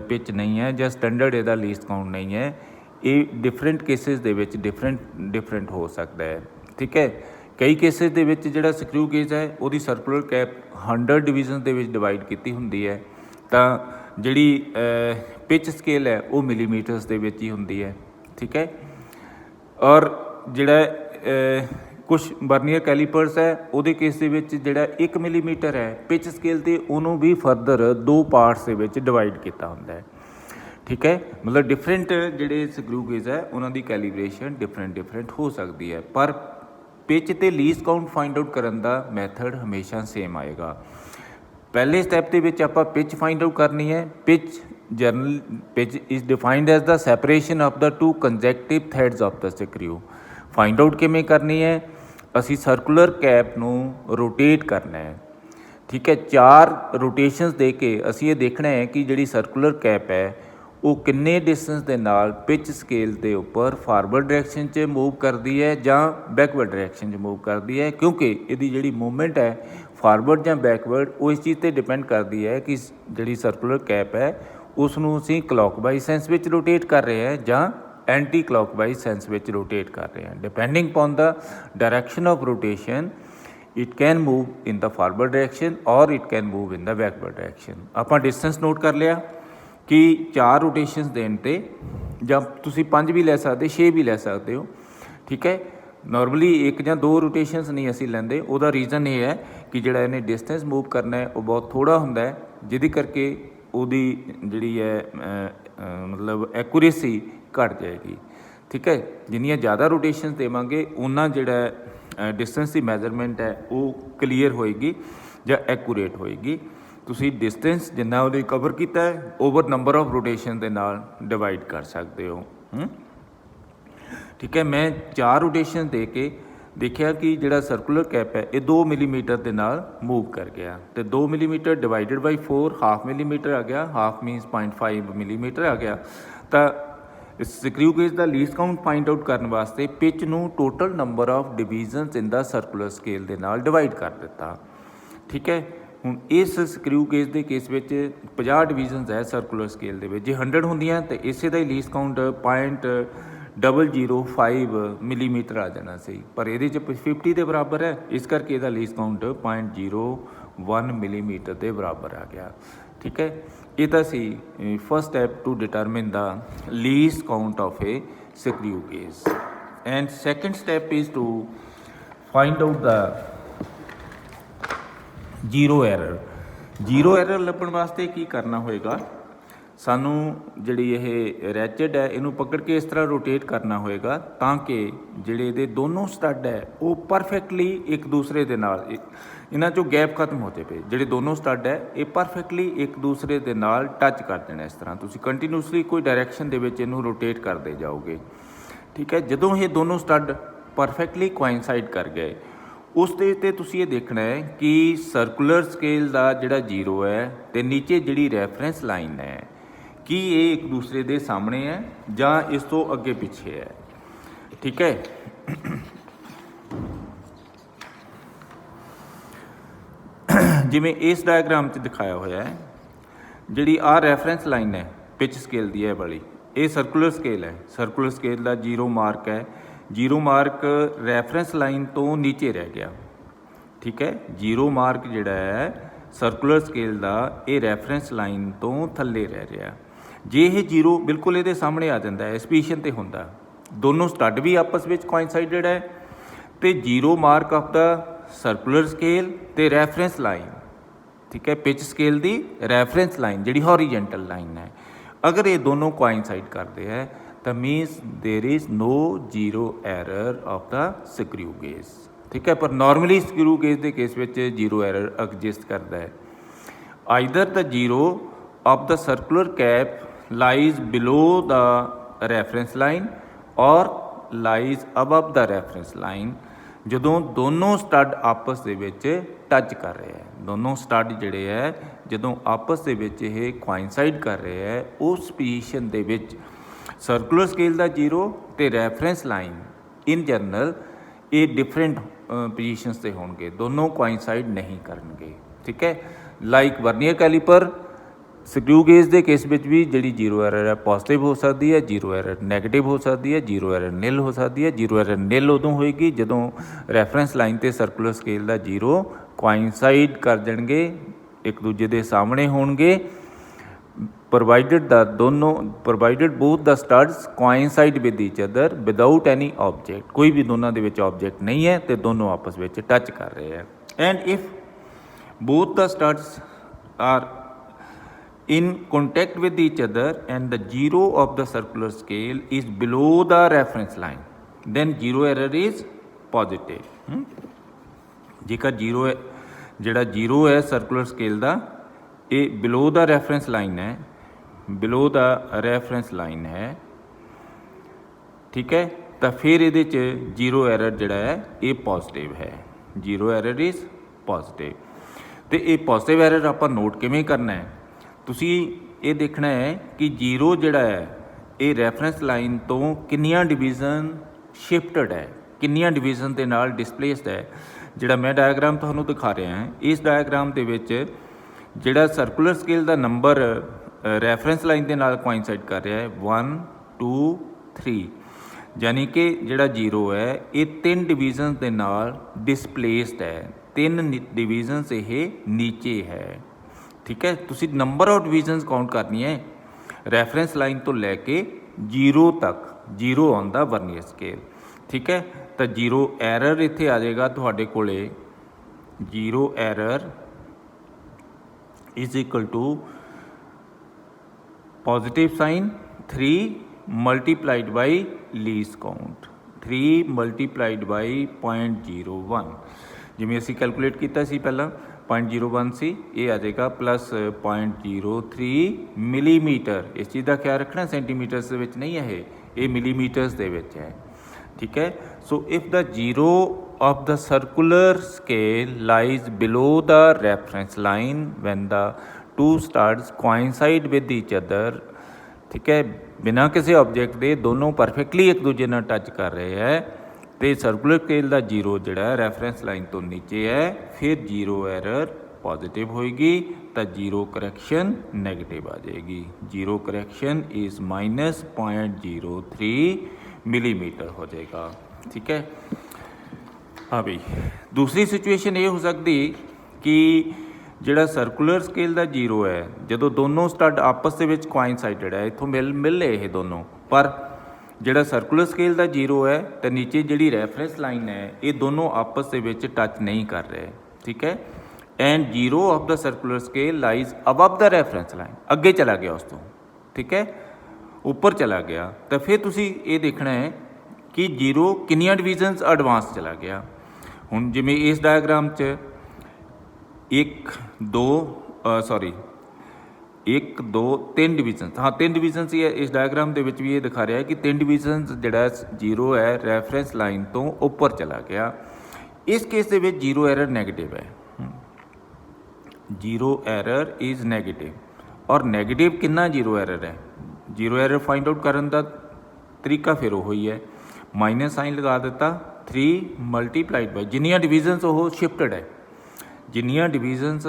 पिच नहीं है या स्टैंडर्ड इहदा लीस्ट काउंट नहीं है, ये different cases they which different हो सकता है। ठीक है, कई केसिस दे विच जिहड़ा स्क्रू गेज है उहदी सर्कुलर कैप 100 डिवीजन दे विच डिवाइड कीती हुंदी है, तां जिहड़ी पिच स्केल है वो मिलीमीटर्स दे विच ही हुंदी है। ठीक है, और जिहड़ा कुछ बर्नियर कैलीपर्स है उहदे केस दे विच जिहड़ा 1 मिलीमीटर है पिच स्केल ते उहनूं भी फरदर 2 पार्ट्स दे विच डिवाइड किया हुंदा है। ठीक है, मतलब डिफरेंट जिहड़े स्क्रू गेज है उन्हां दी कैलीब्रेशन डिफरेंट हो सकती है, पर पिच ते लीस्ट काउंट फाइंड आउट करन दा मैथड हमेशा सेम आएगा। पहले स्टैप के विच आपां पिच फाइंड आउट करनी है। Pitch is defined as the separation of the 2 conjunctive threads of the screw. Find out किवें करनी है, असी सर्कुलर कैप नूं रोटेट करना है। ठीक है, 4 रोटेशनस दे के असी ये देखना है कि जिहड़ी सर्कुलर कैप है वो किन्ने डिस्टेंस के नाल पिच स्केल के उपर फॉरवर्ड डायरैक्शन च मूव करती है जां बैकवर्ड डायरैक्शन च मूव करती है, क्योंकि इसकी जिहड़ी मूवमेंट है फॉरवर्ड जां बैकवर्ड वो इस चीज़ पर डिपेंड करती है कि जिहड़ी सर्कुलर कैप है उसनूं असीं क्लॉकवाइज सेंस विच रोटेट कर रहे हैं जां एंटी क्लॉकवाइज सेंस विच रोटेट कर रहे हैं। Depending upon the direction of rotation it can move in the forward direction or it can move in the backward direction. आपां डिस्टेंस नोट कर लिया कि 4 रोटेशनस देने ते जां तुसीं 5 भी लै सकदे, 6 भी लै सकते हो। ठीक है, नॉर्मली 1 ਜਾਂ 2 रोटेशनस नहीं असीं लैंदे, उहदा रीज़न ये है कि जिहड़ा इहने डिस्टेंस मूव करना है वो बहुत थोड़ा हुंदा है, जिहदे करके उहदी जिहड़ी है मतलब एक्यूरेसी घट जाएगी। ठीक है, जिन्नियां ज़्यादा रोटेशनस देवांगे उन्ना जिहड़ा डिस्टेंस की मैजरमेंट है वो क्लीयर होएगी जां एक्यूरेट होएगी। तुसी डिस्टेंस जिन्ना उहने कवर किया है ओवर नंबर ऑफ रोटेशन के नाल डिवाइड कर सकते हो। ठीक है, मैं 4 रोटेशन दे के देखिया कि जिहड़ा सर्कुलर कैप है ये 2 मिलीमीटर के नाल मूव कर गया, तो 2 millimetre divided by 4 half millimetre आ गया, हाफ मीनस 0.5 मिलीमीटर आ गया। तो स्क्रू गेज का लीस्ट काउंट फाइंड आउट करने वास्ते पिच नूं total number of divisions in the circular scale के नाल डिवाइड कर दिता। ठीक है, हुण इस स्क्रू गेज के केस में 50 डिवीजनस है सर्कुलर स्केल के, जे 100 होंदियां तो इसे का ही लीस्ट काउंट 0.005 मिलीमीटर आ जाना सी, पर ये 50 के बराबर है, इस करके इसका लीस्ट काउंट 0.01 मिलीमीटर के बराबर आ गया। ठीक है, ये तो सी first step to determine the least count of a screw gauge. And second step is to find out the zero error लभण वास्ते की करना होएगा, सानू जिहड़ी ये रैचेड है इनू पकड़ के इस तरह रोटेट करना होएगा ताकि जिहड़े इहदे दोनों स्टड है वो परफेक्टली एक दूसरे दे नाल इन्हां चों गैप खत्म होते पे, जिहड़े दोनों स्टड है ये परफेक्टली एक दूसरे दे नाल टच कर देना। इस तरह तुसीं कंटीन्यूसली कोई डायरैक्शन दे विच इनू रोटेट करते जाओगे। ठीक है, जदों ये दोनों स्टड परफेक्टली कोइंसाइड कर गए उस ते तुसीं ये देखना है कि सर्कुलर स्केल का जिहड़ा जीरो है तो नीचे जिहड़ी रैफरेंस लाइन है कि ये एक दूसरे के सामने है जां इस तो अगे पिछे है। ठीक है, जिवें इस डायग्राम च दिखाया होया है, जिहड़ी आ रैफरेंस लाइन है पिच स्केल दी है वाली, ये सर्कुलर स्केल है, सर्कुलर स्केल का जीरो मार्क है, जीरो मार्क रैफरेंस लाइन तो नीचे रह गया। ठीक है, जीरो मार्क जिहड़ा है सर्कुलर स्केल का ये रैफरेंस लाइन तो थल्ले रह रहा, जे ये जीरो बिल्कुल ये सामने आ जाता है इस पोजीशन पर होंदा, दोनों स्टड भी आपस में कोइंसाइडेड है, तो zero mark of the circular scale तो रैफरेंस लाइन, ठीक है, पिच स्केल की रैफरेंस लाइन जिहड़ी हॉरीजेंटल लाइन है, अगर ये दोनों कोइंसाइड करते हैं तो means there is no zero error of the screw gauge. ठीक है, पर नॉर्मली स्क्रू गेज के केस में जीरो एरर एग्जिस्ट करता है, either the zero of the circular cap lies below the reference line or lies above the reference line ਜਦੋਂ ਦੋਨੋਂ stud ਆਪਸ ਦੇ ਵਿੱਚ ਟੱਚ ਕਰ ਰਹੇ ਹੈ, ਦੋਨੋਂ ਸਟੱਡ ਜਿਹੜੇ ਹੈ ਜਦੋਂ ਆਪਸ ਦੇ ਵਿੱਚ ਇਹ ਕੁਆਇਨਸਾਈਡ ਕਰ ਰਹੇ ਹੈ, ਉਸ ਪੋਜੀਸ਼ਨ ਦੇ ਵਿੱਚ ਸਰਕੂਲਰ ਸਕੇਲ ਦਾ 0 ਤੇ ਰੈਫਰੈਂਸ ਲਾਈਨ ਇਨ ਜਨਰਲ ਇਹ ਡਿਫਰੈਂਟ ਪੋਜੀਸ਼ਨਸ ਤੇ ਹੋਣਗੇ, ਦੋਨੋਂ ਕੁਆਇਨਸਾਈਡ ਨਹੀਂ ਕਰਨਗੇ। ਠੀਕ ਹੈ, like vernier calliper screw gauge ਦੇ ਕੇਸ ਵਿੱਚ ਵੀ ਜਿਹੜੀ 0 ਐਰਰ ਹੈ ਪੋਜ਼ਿਟਿਵ ਹੋ ਸਕਦੀ ਹੈ, 0 ਐਰਰ ਨੈਗੇਟਿਵ ਹੋ ਸਕਦੀ ਹੈ, 0 ਐਰਰ ਨਿਲ ਹੋ ਸਕਦੀ ਹੈ। 0 ਐਰਰ ਨਿਲ ਉਦੋਂ ਹੋਏਗੀ ਜਦੋਂ ਰੈਫਰੈਂਸ ਲਾਈਨ ਤੇ ਸਰਕੂਲਰ ਸਕੇਲ ਦਾ 0 ਕੁਆਇਨਸਾਈਡ ਕਰ ਜਾਣਗੇ, ਇੱਕ ਦੂਜੇ ਦੇ ਸਾਹਮਣੇ ਹੋਣਗੇ, provided both the studs coincide with each other without any object, ਕੋਈ ਵੀ ਦੋਨਾਂ ਦੇ ਵਿੱਚ ਆਬਜੈਕਟ ਨਹੀਂ ਹੈ ਤੇ ਦੋਨੋਂ ਆਪਸ ਵਿੱਚ ਟੱਚ ਕਰ ਰਹੇ ਹੈ। And if both the studs are in contact with each other and the 0 of the circular scale is below the reference line, then 0 error is positive। ਜੇਕਰ 0 ਹੈ ਜਿਹੜਾ 0 ਹੈ ਸਰਕੂਲਰ ਸਕੇਲ ਦਾ ਇਹ ਬਿਲੋ ਦਾ ਰੈਫਰੈਂਸ ਲਾਈਨ ਹੈ, ਬਿਲੋ the reference line ਹੈ, ਠੀਕ ਹੈ, ਤਾਂ ਫਿਰ ਇਹਦੇ 'ਚ 0 ਐਰਰ ਜਿਹੜਾ ਹੈ ਇਹ ਪੋਜ਼ਿਟਿਵ ਹੈ, 0 ਐਰਰ ਇਜ਼ ਪੋਜ਼ਿਟਿਵ। ਅਤੇ ਇਹ ਪੋਜ਼ਿਟਿਵ ਐਰਰ ਆਪਾਂ ਨੋਟ ਕਿਵੇਂ ਕਰਨਾ ਹੈ, ਤੁਸੀਂ ਇਹ ਦੇਖਣਾ ਹੈ ਕਿ 0 ਜਿਹੜਾ ਹੈ ਇਹ ਰੈਫਰੈਂਸ ਲਾਈਨ ਤੋਂ ਕਿੰਨੀਆਂ ਡਿਵੀਜ਼ਨ ਸ਼ਿਫਟਡ ਹੈ, ਕਿੰਨੀਆਂ ਡਿਵੀਜ਼ਨ ਦੇ ਨਾਲ ਡਿਸਪਲੇਸਡ ਹੈ। ਜਿਹੜਾ ਮੈਂ ਡਾਇਆਗਰਾਮ ਤੁਹਾਨੂੰ ਦਿਖਾ ਰਿਹਾ ਹਾਂ, ਇਸ ਡਾਇਆਗਰਾਮ ਦੇ ਵਿੱਚ ਜਿਹੜਾ ਸਰਕੂਲਰ ਸਕੇਲ ਦਾ ਨੰਬਰ ਰੈਫਰੈਂਸ ਲਾਈਨ ਦੇ ਨਾਲ ਕੁਆਇਨਸਾਈਡ ਕਰ ਰਿਹਾ ਹੈ 1 2 3, ਯਾਨੀ ਕਿ ਜਿਹੜਾ 0 ਹੈ ਇਹ 3 ਡਿਵੀਜ਼ਨਸ ਦੇ ਨਾਲ ਡਿਸਪਲੇਸਡ ਹੈ, 3 ਡਿਵੀਜ਼ਨਸ ਇਹ ਨੀਚੇ ਹੈ। ਠੀਕ ਹੈ, ਤੁਸੀਂ ਨੰਬਰ ਆਫ ਡਿਵੀਜ਼ਨਸ ਕਾਊਂਟ ਕਰਨੀ ਹੈ ਰੈਫਰੈਂਸ ਲਾਈਨ ਤੋਂ ਲੈ ਕੇ 0 ਤੱਕ, 0 ਔਨ ਦਾ ਵਰਨੀਅਰ ਸਕੇਲ। ਠੀਕ ਹੈ, ਤਾਂ 0 ਐਰਰ ਇੱਥੇ ਆ ਜਾਏਗਾ ਤੁਹਾਡੇ ਕੋਲੇ, 0 error is equal to positive sign 3 multiplied by least count, 3 multiplied by 0.01। ਜਿਵੇਂ ਅਸੀਂ ਕੈਲਕੂਲੇਟ ਕੀਤਾ ਸੀ ਪਹਿਲਾਂ 0.01 ਸੀ, ਇਹ ਆ ਜਾਏਗਾ ਪਲੱਸ 0.03 ਮਿਲੀਮੀਟਰ। ਇਸ ਚੀਜ਼ ਦਾ ਖਿਆਲ ਰੱਖਣਾ, ਸੈਂਟੀਮੀਟਰਸ ਦੇ ਵਿੱਚ ਨਹੀਂ ਹੈ ਇਹ ਮਿਲੀਮੀਟਰਸ ਦੇ ਵਿੱਚ ਹੈ। ਠੀਕ ਹੈ, ਸੋ if the 0 of the circular scale lies below the reference line when the two studs coincide with each other, ਠੀਕ ਹੈ, ਬਿਨਾਂ ਕਿਸੇ ਆਬਜੈਕਟ ਦੇ ਦੋਨੋਂ ਪਰਫੈਕਟਲੀ ਇੱਕ ਦੂਜੇ ਨਾਲ ਟੱਚ ਕਰ ਰਹੇ ਹੈ ਅਤੇ ਸਰਕੂਲਰ ਸਕੇਲ ਦਾ 0 ਜਿਹੜਾ ਰੈਫਰੈਂਸ ਲਾਈਨ ਤੋਂ ਨੀਚੇ ਹੈ, ਫਿਰ 0 ਐਰਰ ਪੋਜ਼ਿਟਿਵ ਹੋਏਗੀ ਤਾਂ 0 ਕਰੈਕਸ਼ਨ ਨੈਗੇਟਿਵ ਆ ਜਾਏਗੀ। 0 ਕਰੈਕਸ਼ਨ ਇਜ਼ -0.03 ਮਿਲੀਮੀਟਰ ਹੋ ਜਾਏਗਾ। ਠੀਕ ਹੈ, ਹਾਂ ਬਈ ਦੂਸਰੀ ਸਿਚੁਏਸ਼ਨ ਇਹ ਹੋ ਸਕਦੀ ਕਿ ਜਿਹੜਾ ਸਰਕੂਲਰ ਸਕੇਲ ਦਾ 0 ਹੈ ਜਦੋਂ ਦੋਨੋਂ ਸਟੱਡ ਆਪਸ ਦੇ ਵਿੱਚ ਕੁਆਇਨਸਾਈਡਡ ਹੈ, ਇੱਥੋਂ ਮਿਲ ਇਹ ਦੋਨੋਂ, ਪਰ ਜਿਹੜਾ ਸਰਕੂਲਰ ਸਕੇਲ ਦਾ 0 ਹੈ ਤਾਂ ਨੀਚੇ ਜਿਹੜੀ ਰੈਫਰੈਂਸ ਲਾਈਨ ਹੈ ਇਹ ਦੋਨੋਂ ਆਪਸ ਦੇ ਵਿੱਚ ਟੱਚ ਨਹੀਂ ਕਰ ਰਹੇ। ਠੀਕ ਹੈ, and 0 of the circular scale lies above the reference line, ਅੱਗੇ ਚਲਾ ਗਿਆ ਉਸ ਤੋਂ, ਠੀਕ ਹੈ, ਉੱਪਰ ਚਲਾ ਗਿਆ, ਤਾਂ ਫਿਰ ਤੁਸੀਂ ਇਹ ਦੇਖਣਾ ਹੈ ਕਿ 0 ਕਿੰਨੀਆਂ ਡਿਵੀਜ਼ਨਸ ਐਡਵਾਂਸ ਚਲਾ ਗਿਆ। ਹੁਣ ਜਿਵੇਂ ਇਸ ਡਾਇਆਗਰਾਮ 'ਚ 1 2 3 ਡਿਵੀਜ਼ਨਸ, ਹਾਂ 3 ਡਿਵੀਜ਼ਨਸ ਹੀ ਹੈ ਇਸ ਡਾਇਆਗਰਾਮ ਦੇ ਵਿੱਚ ਵੀ ਇਹ ਦਿਖਾ ਰਿਹਾ ਕਿ 3 ਡਿਵੀਜ਼ਨਸ ਜਿਹੜਾ 0 ਹੈ ਰੈਫਰੈਂਸ ਲਾਈਨ ਤੋਂ ਉੱਪਰ ਚਲਾ ਗਿਆ। ਇਸ ਕੇਸ ਦੇ ਵਿੱਚ 0 ਐਰਰ ਨੈਗੇਟਿਵ ਹੈ, 0 ਐਰਰ ਇਜ਼ ਨੈਗੇਟਿਵ। ਔਰ ਨੈਗੇਟਿਵ ਕਿੰਨਾ 0 ਐਰਰ ਹੈ, 0 ਐਰਰ ਫਾਈਂਡ ਆਊਟ ਕਰਨ ਦਾ ਤਰੀਕਾ ਫਿਰ ਉਹ ਹੀ ਹੈ, ਮਾਈਨਸ ਸਾਈਨ ਲਗਾ ਦਿੱਤਾ, 3 ਮਲਟੀਪਲਾਈਡ ਬਾਈ ਜਿੰਨੀਆਂ ਡਿਵੀਜ਼ਨਸ ਉਹ ਸ਼ਿਫਟਡ ਹੈ, ਜਿੰਨੀਆਂ ਡਿਵੀਜ਼ਨਸ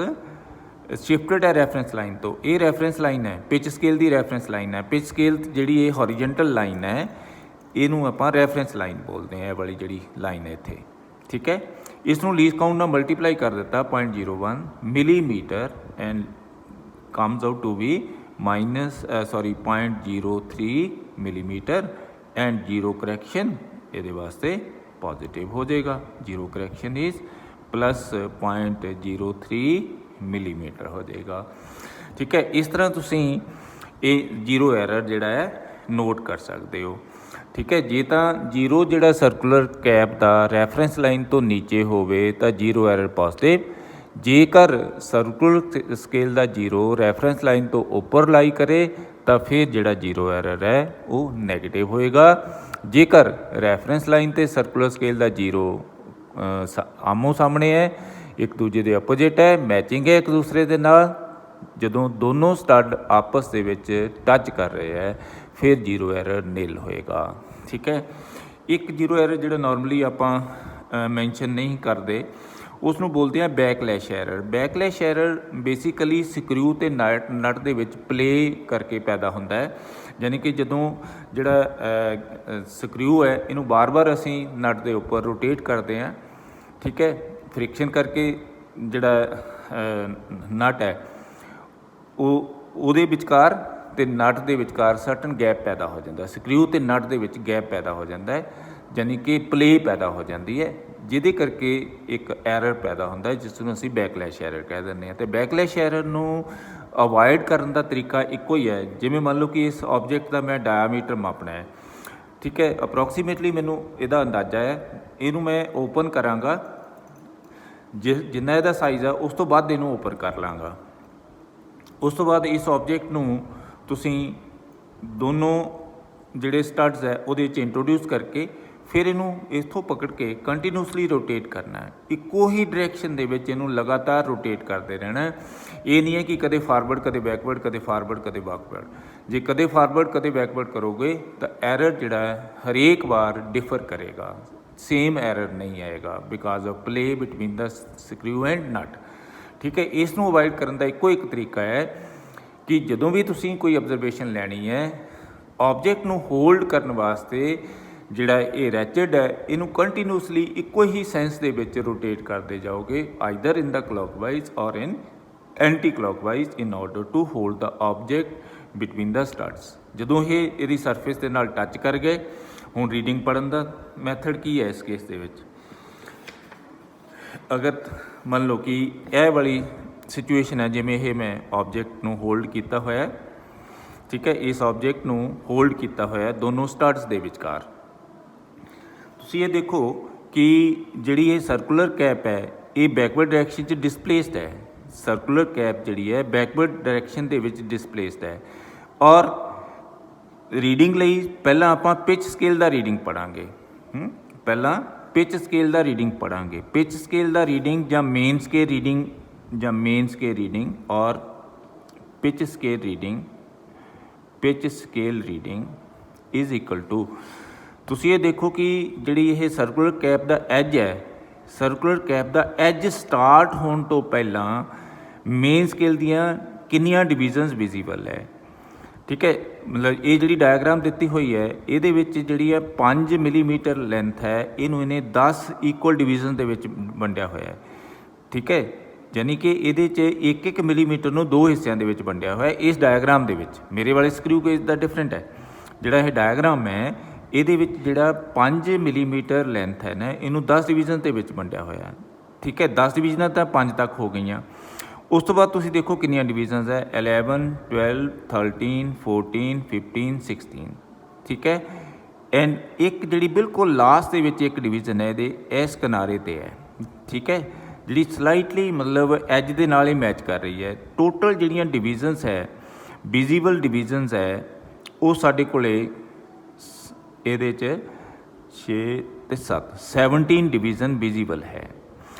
ਸ਼ਿਫਟਡ ਹੈ ਰੈਫਰੈਂਸ ਲਾਈਨ ਤੋਂ। ਇਹ ਰੈਫਰੈਂਸ ਲਾਈਨ ਹੈ, ਪਿਚ ਸਕੇਲ ਦੀ ਰੈਫਰੈਂਸ ਲਾਈਨ ਹੈ। ਪਿਚ ਸਕੇਲ ਜਿਹੜੀ ਇਹ ਹੌਰੀਜੈਂਟਲ ਲਾਈਨ ਹੈ ਇਹਨੂੰ ਆਪਾਂ ਰੈਫਰੈਂਸ ਲਾਈਨ ਬੋਲਦੇ ਹਾਂ, ਇਹ ਵਾਲੀ ਜਿਹੜੀ ਲਾਈਨ ਹੈ ਇੱਥੇ। ਠੀਕ ਹੈ, ਇਸ ਨੂੰ ਲੀਸਟ ਕਾਊਂਟ ਨਾਲ ਮਲਟੀਪਲਾਈ ਕਰ ਦਿੱਤਾ 0.01 millimetre and comes out to be -0.03 millimetre and 0 correction ਇਹਦੇ ਵਾਸਤੇ ਪੋਜ਼ਿਟਿਵ ਹੋ ਜਾਏਗਾ। 0 ਕਰੈਕਸ਼ਨ ਇਜ਼ +0.03 ਮਿਲੀਮੀਟਰ ਹੋ ਜਾਏਗਾ। ਠੀਕ ਹੈ, ਇਸ ਤਰ੍ਹਾਂ ਤੁਸੀਂ ਇਹ 0 ਐਰਰ ਜਿਹੜਾ ਹੈ ਨੋਟ ਕਰ ਸਕਦੇ ਹੋ। ਠੀਕ ਹੈ, ਜੇ ਤਾਂ 0 ਜਿਹੜਾ ਸਰਕੂਲਰ ਕੈਪ ਦਾ ਰੈਫਰੈਂਸ ਲਾਈਨ ਤੋਂ ਨੀਚੇ ਹੋਵੇ ਤਾਂ 0 ਐਰਰ ਪੋਜ਼ਿਟਿਵ, ਜੇਕਰ ਸਰਕੂਲਰ ਸਕੇਲ ਦਾ ਜ਼ੀਰੋ ਰੈਫਰੈਂਸ ਲਾਈਨ ਤੋਂ ਉੱਪਰ ਲਾਈ ਕਰੇ ਤਾਂ ਫਿਰ ਜਿਹੜਾ ਜ਼ੀਰੋ ਐਰਰ ਹੈ ਉਹ ਨੈਗੇਟਿਵ ਹੋਏਗਾ। ਜੇਕਰ ਰੈਫਰੈਂਸ ਲਾਈਨ ਤੇ ਸਰਕੂਲਰ ਸਕੇਲ ਦਾ ਜ਼ੀਰੋ ਆਮੋ ਸਾਹਮਣੇ ਹੈ, ਇੱਕ ਦੂਜੇ ਦੇ ਆਪੋਜਿਟ ਹੈ, ਮੈਚਿੰਗ ਹੈ ਇੱਕ ਦੂਸਰੇ ਦੇ ਨਾਲ, ਜਦੋਂ ਦੋਨੋਂ ਸਟੱਡ ਆਪਸ ਦੇ ਵਿੱਚ ਟੱਚ ਕਰ ਰਹੇ ਹੈ ਫਿਰ ਜ਼ੀਰੋ ਐਰਰ ਨਿਲ ਹੋਏਗਾ। ਠੀਕ ਹੈ, ਇੱਕ ਜ਼ੀਰੋ ਐਰਰ ਜਿਹੜਾ ਨਾਰਮਲੀ ਆਪਾਂ ਮੈਂਸ਼ਨ ਨਹੀਂ ਕਰਦੇ ਉਸ ਨੂੰ ਬੋਲਦੇ ਆ backlash error. Backlash error basically screw ਤੇ ਨਟ ਦੇ ਵਿੱਚ ਪਲੇ ਕਰਕੇ ਪੈਦਾ ਹੁੰਦਾ ਹੈ, ਯਾਨੀ ਕਿ ਜਦੋਂ ਜਿਹੜਾ ਸਕਰੂ ਹੈ ਇਹਨੂੰ ਬਾਰ-ਬਾਰ ਅਸੀਂ ਨਟ ਦੇ ਉੱਪਰ ਰੋਟੇਟ ਕਰਦੇ ਹਾਂ, ਠੀਕ ਹੈ, ਫ੍ਰਿਕਸ਼ਨ ਕਰਕੇ ਜਿਹੜਾ ਨਟ ਹੈ ਉਹਦੇ ਵਿਚਕਾਰ ਤੇ ਨਟ ਦੇ ਵਿਚਕਾਰ ਸਰਟਨ ਗੈਪ ਪੈਦਾ ਹੋ ਜਾਂਦਾ, ਸਕਰੂ ਤੇ ਨਟ ਦੇ ਵਿੱਚ ਗੈਪ ਪੈਦਾ ਹੋ ਜਾਂਦਾ ਹੈ, ਯਾਨੀ ਕਿ ਪਲੇ ਪੈਦਾ ਹੋ ਜਾਂਦੀ ਹੈ, ਜਿਹਦੇ ਕਰਕੇ ਇੱਕ ਐਰਰ ਪੈਦਾ ਹੁੰਦਾ ਜਿਸ ਨੂੰ ਅਸੀਂ ਬੈਕਲੈਸ਼ ਐਰਰ ਕਹਿ ਦਿੰਦੇ ਹਾਂ। ਅਤੇ ਬੈਕਲੈਸ਼ ਐਰਰ ਨੂੰ ਅਵੋਇਡ ਕਰਨ ਦਾ ਤਰੀਕਾ ਇੱਕੋ ਹੀ ਹੈ। ਜਿਵੇਂ ਮੰਨ ਲਓ ਕਿ ਇਸ ਆਬਜੈਕਟ ਦਾ ਮੈਂ ਡਾਇਆਮੀਟਰ ਮਾਪਣਾ ਹੈ, ਠੀਕ ਹੈ, ਅਪਰੋਕਸੀਮੇਟਲੀ ਮੈਨੂੰ ਇਹਦਾ ਅੰਦਾਜ਼ਾ ਹੈ, ਇਹਨੂੰ ਮੈਂ ਓਪਨ ਕਰਾਂਗਾ, ਜਿੰਨਾ ਇਹਦਾ ਸਾਈਜ਼ ਆ ਉਸ ਤੋਂ ਵੱਧ ਇਹਨੂੰ ਓਪਨ ਕਰ ਲਾਂਗਾ। ਉਸ ਤੋਂ ਬਾਅਦ ਇਸ ਆਬਜੈਕਟ ਨੂੰ ਤੁਸੀਂ ਦੋਨੋਂ ਜਿਹੜੇ ਸਟੱਡਸ ਹੈ ਉਹਦੇ 'ਚ ਇੰਟਰੋਡਿਊਸ ਕਰਕੇ ਫਿਰ ਇਹਨੂੰ ਇੱਥੋਂ ਪਕੜ ਕੇ ਕੰਟੀਨਿਊਸਲੀ ਰੋਟੇਟ ਕਰਨਾ ਹੈ, ਇੱਕੋ ਹੀ ਡਾਇਰੈਕਸ਼ਨ ਦੇ ਵਿੱਚ ਇਹਨੂੰ ਲਗਾਤਾਰ ਰੋਟੇਟ ਕਰਦੇ ਰਹਿਣਾ। ਇਹ ਨਹੀਂ ਹੈ ਕਿ ਕਦੇ ਫਾਰਵਰਡ ਕਦੇ ਬੈਕਵਰਡ, ਕਦੇ ਫਾਰਵਰਡ ਕਦੇ ਬੈਕਵਰਡ। ਜੇ ਕਦੇ ਫਾਰਵਰਡ ਕਦੇ ਬੈਕਵਰਡ ਕਰੋਗੇ ਤਾਂ ਐਰਰ ਜਿਹੜਾ ਹੈ ਹਰੇਕ ਵਾਰ ਡਿਫਰ ਕਰੇਗਾ, ਸੇਮ ਐਰਰ ਨਹੀਂ ਆਏਗਾ because of play between the screw and nut. ਠੀਕ ਹੈ, ਇਸ ਨੂੰ ਅਵੋਇਡ ਕਰਨ ਦਾ ਇੱਕੋ ਇੱਕ ਤਰੀਕਾ ਹੈ ਕਿ ਜਦੋਂ ਵੀ ਤੁਸੀਂ ਕੋਈ ਅਬਜ਼ਰਵੇਸ਼ਨ ਲੈਣੀ ਹੈ, ਆਬਜੈਕਟ ਨੂੰ ਹੋਲਡ ਕਰਨ ਵਾਸਤੇ ਜਿਹੜਾ ਇਹ ਰੈਚਡ ਹੈ ਇਹਨੂੰ ਕੰਟੀਨਿਊਸਲੀ ਇੱਕੋ ਹੀ ਸੈਂਸ ਦੇ ਵਿੱਚ ਰੋਟੇਟ ਕਰਦੇ ਜਾਓਗੇ, either in the clockwise or in anti clockwise, in order to hold the object between the studs. ਜਦੋਂ ਇਹ ਇਹਦੀ ਸਰਫੇਸ ਦੇ ਨਾਲ ਟੱਚ ਕਰ ਗਏ, ਹੁਣ ਰੀਡਿੰਗ ਪੜ੍ਹਨ ਦਾ ਮੈਥਡ ਕੀ ਹੈ ਇਸ ਕੇਸ ਦੇ ਵਿੱਚ? ਅਗਰ ਮੰਨ ਲਓ ਕਿ ਇਹ ਵਾਲੀ ਸਿਚੁਏਸ਼ਨ ਹੈ, ਜਿਵੇਂ ਇਹ ਮੈਂ ਆਬਜੈਕਟ ਨੂੰ ਹੋਲਡ ਕੀਤਾ ਹੋਇਆ, ਠੀਕ ਹੈ, ਇਸ ਆਬਜੈਕਟ ਨੂੰ ਹੋਲਡ ਕੀਤਾ ਹੋਇਆ ਦੋਨੋਂ ਸਟੱਡਸ ਦੇ ਵਿਚਕਾਰ। ਤੁਸੀਂ ਇਹ ਦੇਖੋ ਕਿ ਜਿਹੜੀ ਇਹ ਸਰਕੂਲਰ ਕੈਪ ਹੈ ਇਹ ਬੈਕਵਰਡ ਡਾਇਰੈਕਸ਼ਨ 'ਚ ਡਿਸਪਲੇਸਡ ਹੈ, ਸਰਕੂਲਰ ਕੈਪ ਜਿਹੜੀ ਹੈ ਬੈਕਵਰਡ ਡਾਇਰੈਕਸ਼ਨ ਦੇ ਵਿੱਚ ਡਿਸਪਲੇਸਡ ਹੈ। ਔਰ ਰੀਡਿੰਗ ਲਈ ਪਹਿਲਾਂ ਆਪਾਂ ਪਿਚ ਸਕੇਲ ਦਾ ਰੀਡਿੰਗ ਪੜ੍ਹਾਂਗੇ, ਪਹਿਲਾਂ ਪਿਚ ਸਕੇਲ ਦਾ ਰੀਡਿੰਗ ਪੜ੍ਹਾਂਗੇ। ਪਿਚ ਸਕੇਲ ਦਾ ਰੀਡਿੰਗ ਜਾਂ ਮੇਨ ਸਕੇਲ ਰੀਡਿੰਗ ਜਾਂ ਮੇਨ ਸਕੇਲ ਰੀਡਿੰਗ ਔਰ pitch scale reading, pitch scale reading is equal to, ਤੁਸੀਂ ਇਹ ਦੇਖੋ ਕਿ ਜਿਹੜੀ ਇਹ ਸਰਕੂਲਰ ਕੈਪ ਦਾ ਐਜ ਹੈ, ਸਰਕੂਲਰ ਕੈਪ ਦਾ ਐਜ ਸਟਾਰਟ ਹੋਣ ਤੋਂ ਪਹਿਲਾਂ ਮੇਨ ਸਕੇਲ ਦੀਆਂ ਕਿੰਨੀਆਂ ਡਿਵੀਜ਼ਨਸ ਵਿਜ਼ੀਬਲ ਹੈ। ਠੀਕ ਹੈ, ਮਤਲਬ ਇਹ ਜਿਹੜੀ ਡਾਇਆਗਰਾਮ ਦਿੱਤੀ ਹੋਈ ਹੈ ਇਹਦੇ ਵਿੱਚ ਜਿਹੜੀ ਹੈ 5 ਮਿਲੀਮੀਟਰ ਲੈਂਥ ਹੈ, ਇਹਨੂੰ ਇਹਨੇ 10 ਇਕੁਅਲ ਡਿਵੀਜ਼ਨ ਦੇ ਵਿੱਚ ਵੰਡਿਆ ਹੋਇਆ ਹੈ। ਠੀਕ ਹੈ, ਯਾਨੀ ਕਿ ਇਹਦੇ 'ਚ 1-1 ਮਿਲੀਮੀਟਰ ਨੂੰ 2 ਹਿੱਸਿਆਂ ਦੇ ਵਿੱਚ ਵੰਡਿਆ ਹੋਇਆ ਇਸ ਡਾਇਆਗਰਾਮ ਦੇ ਵਿੱਚ। ਮੇਰੇ ਵਾਲੇ ਸਕਰੂ ਗੇਜ ਦਾ ਡਿਫਰੈਂਟ ਹੈ, ਜਿਹੜਾ ਇਹ ਡਾਇਆਗਰਾਮ ਹੈ ਇਹਦੇ ਵਿੱਚ ਜਿਹੜਾ 5 ਮਿਲੀਮੀਟਰ ਲੈਂਥ ਹੈ ਨਾ, ਇਹਨੂੰ 10 ਡਿਵੀਜ਼ਨ ਦੇ ਵਿੱਚ ਵੰਡਿਆ ਹੋਇਆ। ਠੀਕ ਹੈ, 10 ਡਿਵੀਜ਼ਨਾਂ ਤਾਂ 5 ਤੱਕ ਹੋ ਗਈਆਂ। ਉਸ ਤੋਂ ਬਾਅਦ ਤੁਸੀਂ ਦੇਖੋ ਕਿੰਨੀਆਂ ਡਿਵੀਜ਼ਨਸ ਹੈ, 11, 12, 13, 14, 15, 16। ਠੀਕ ਹੈ, ਐਂਡ ਇੱਕ ਜਿਹੜੀ ਬਿਲਕੁਲ ਲਾਸਟ ਦੇ ਵਿੱਚ ਇੱਕ ਡਿਵੀਜ਼ਨ ਹੈ ਇਹਦੇ ਇਸ ਕਿਨਾਰੇ 'ਤੇ ਹੈ। ਠੀਕ ਹੈ, ਜਿਹੜੀ ਸਲਾਈਟਲੀ ਮਤਲਬ ਐਜ ਦੇ ਨਾਲ ਹੀ ਮੈਚ ਕਰ ਰਹੀ ਹੈ। ਟੋਟਲ ਜਿਹੜੀਆਂ ਡਿਵੀਜ਼ਨਸ ਹੈ, ਵਿਜ਼ੀਬਲ ਡਿਵੀਜ਼ਨਸ ਹੈ, ਉਹ ਸਾਡੇ ਕੋਲੇ ਇਹਦੇ 'ਚ 6 ਅਤੇ 7 17 ਡਿਵੀਜ਼ਨ ਵਿਜ਼ੀਬਲ ਹੈ।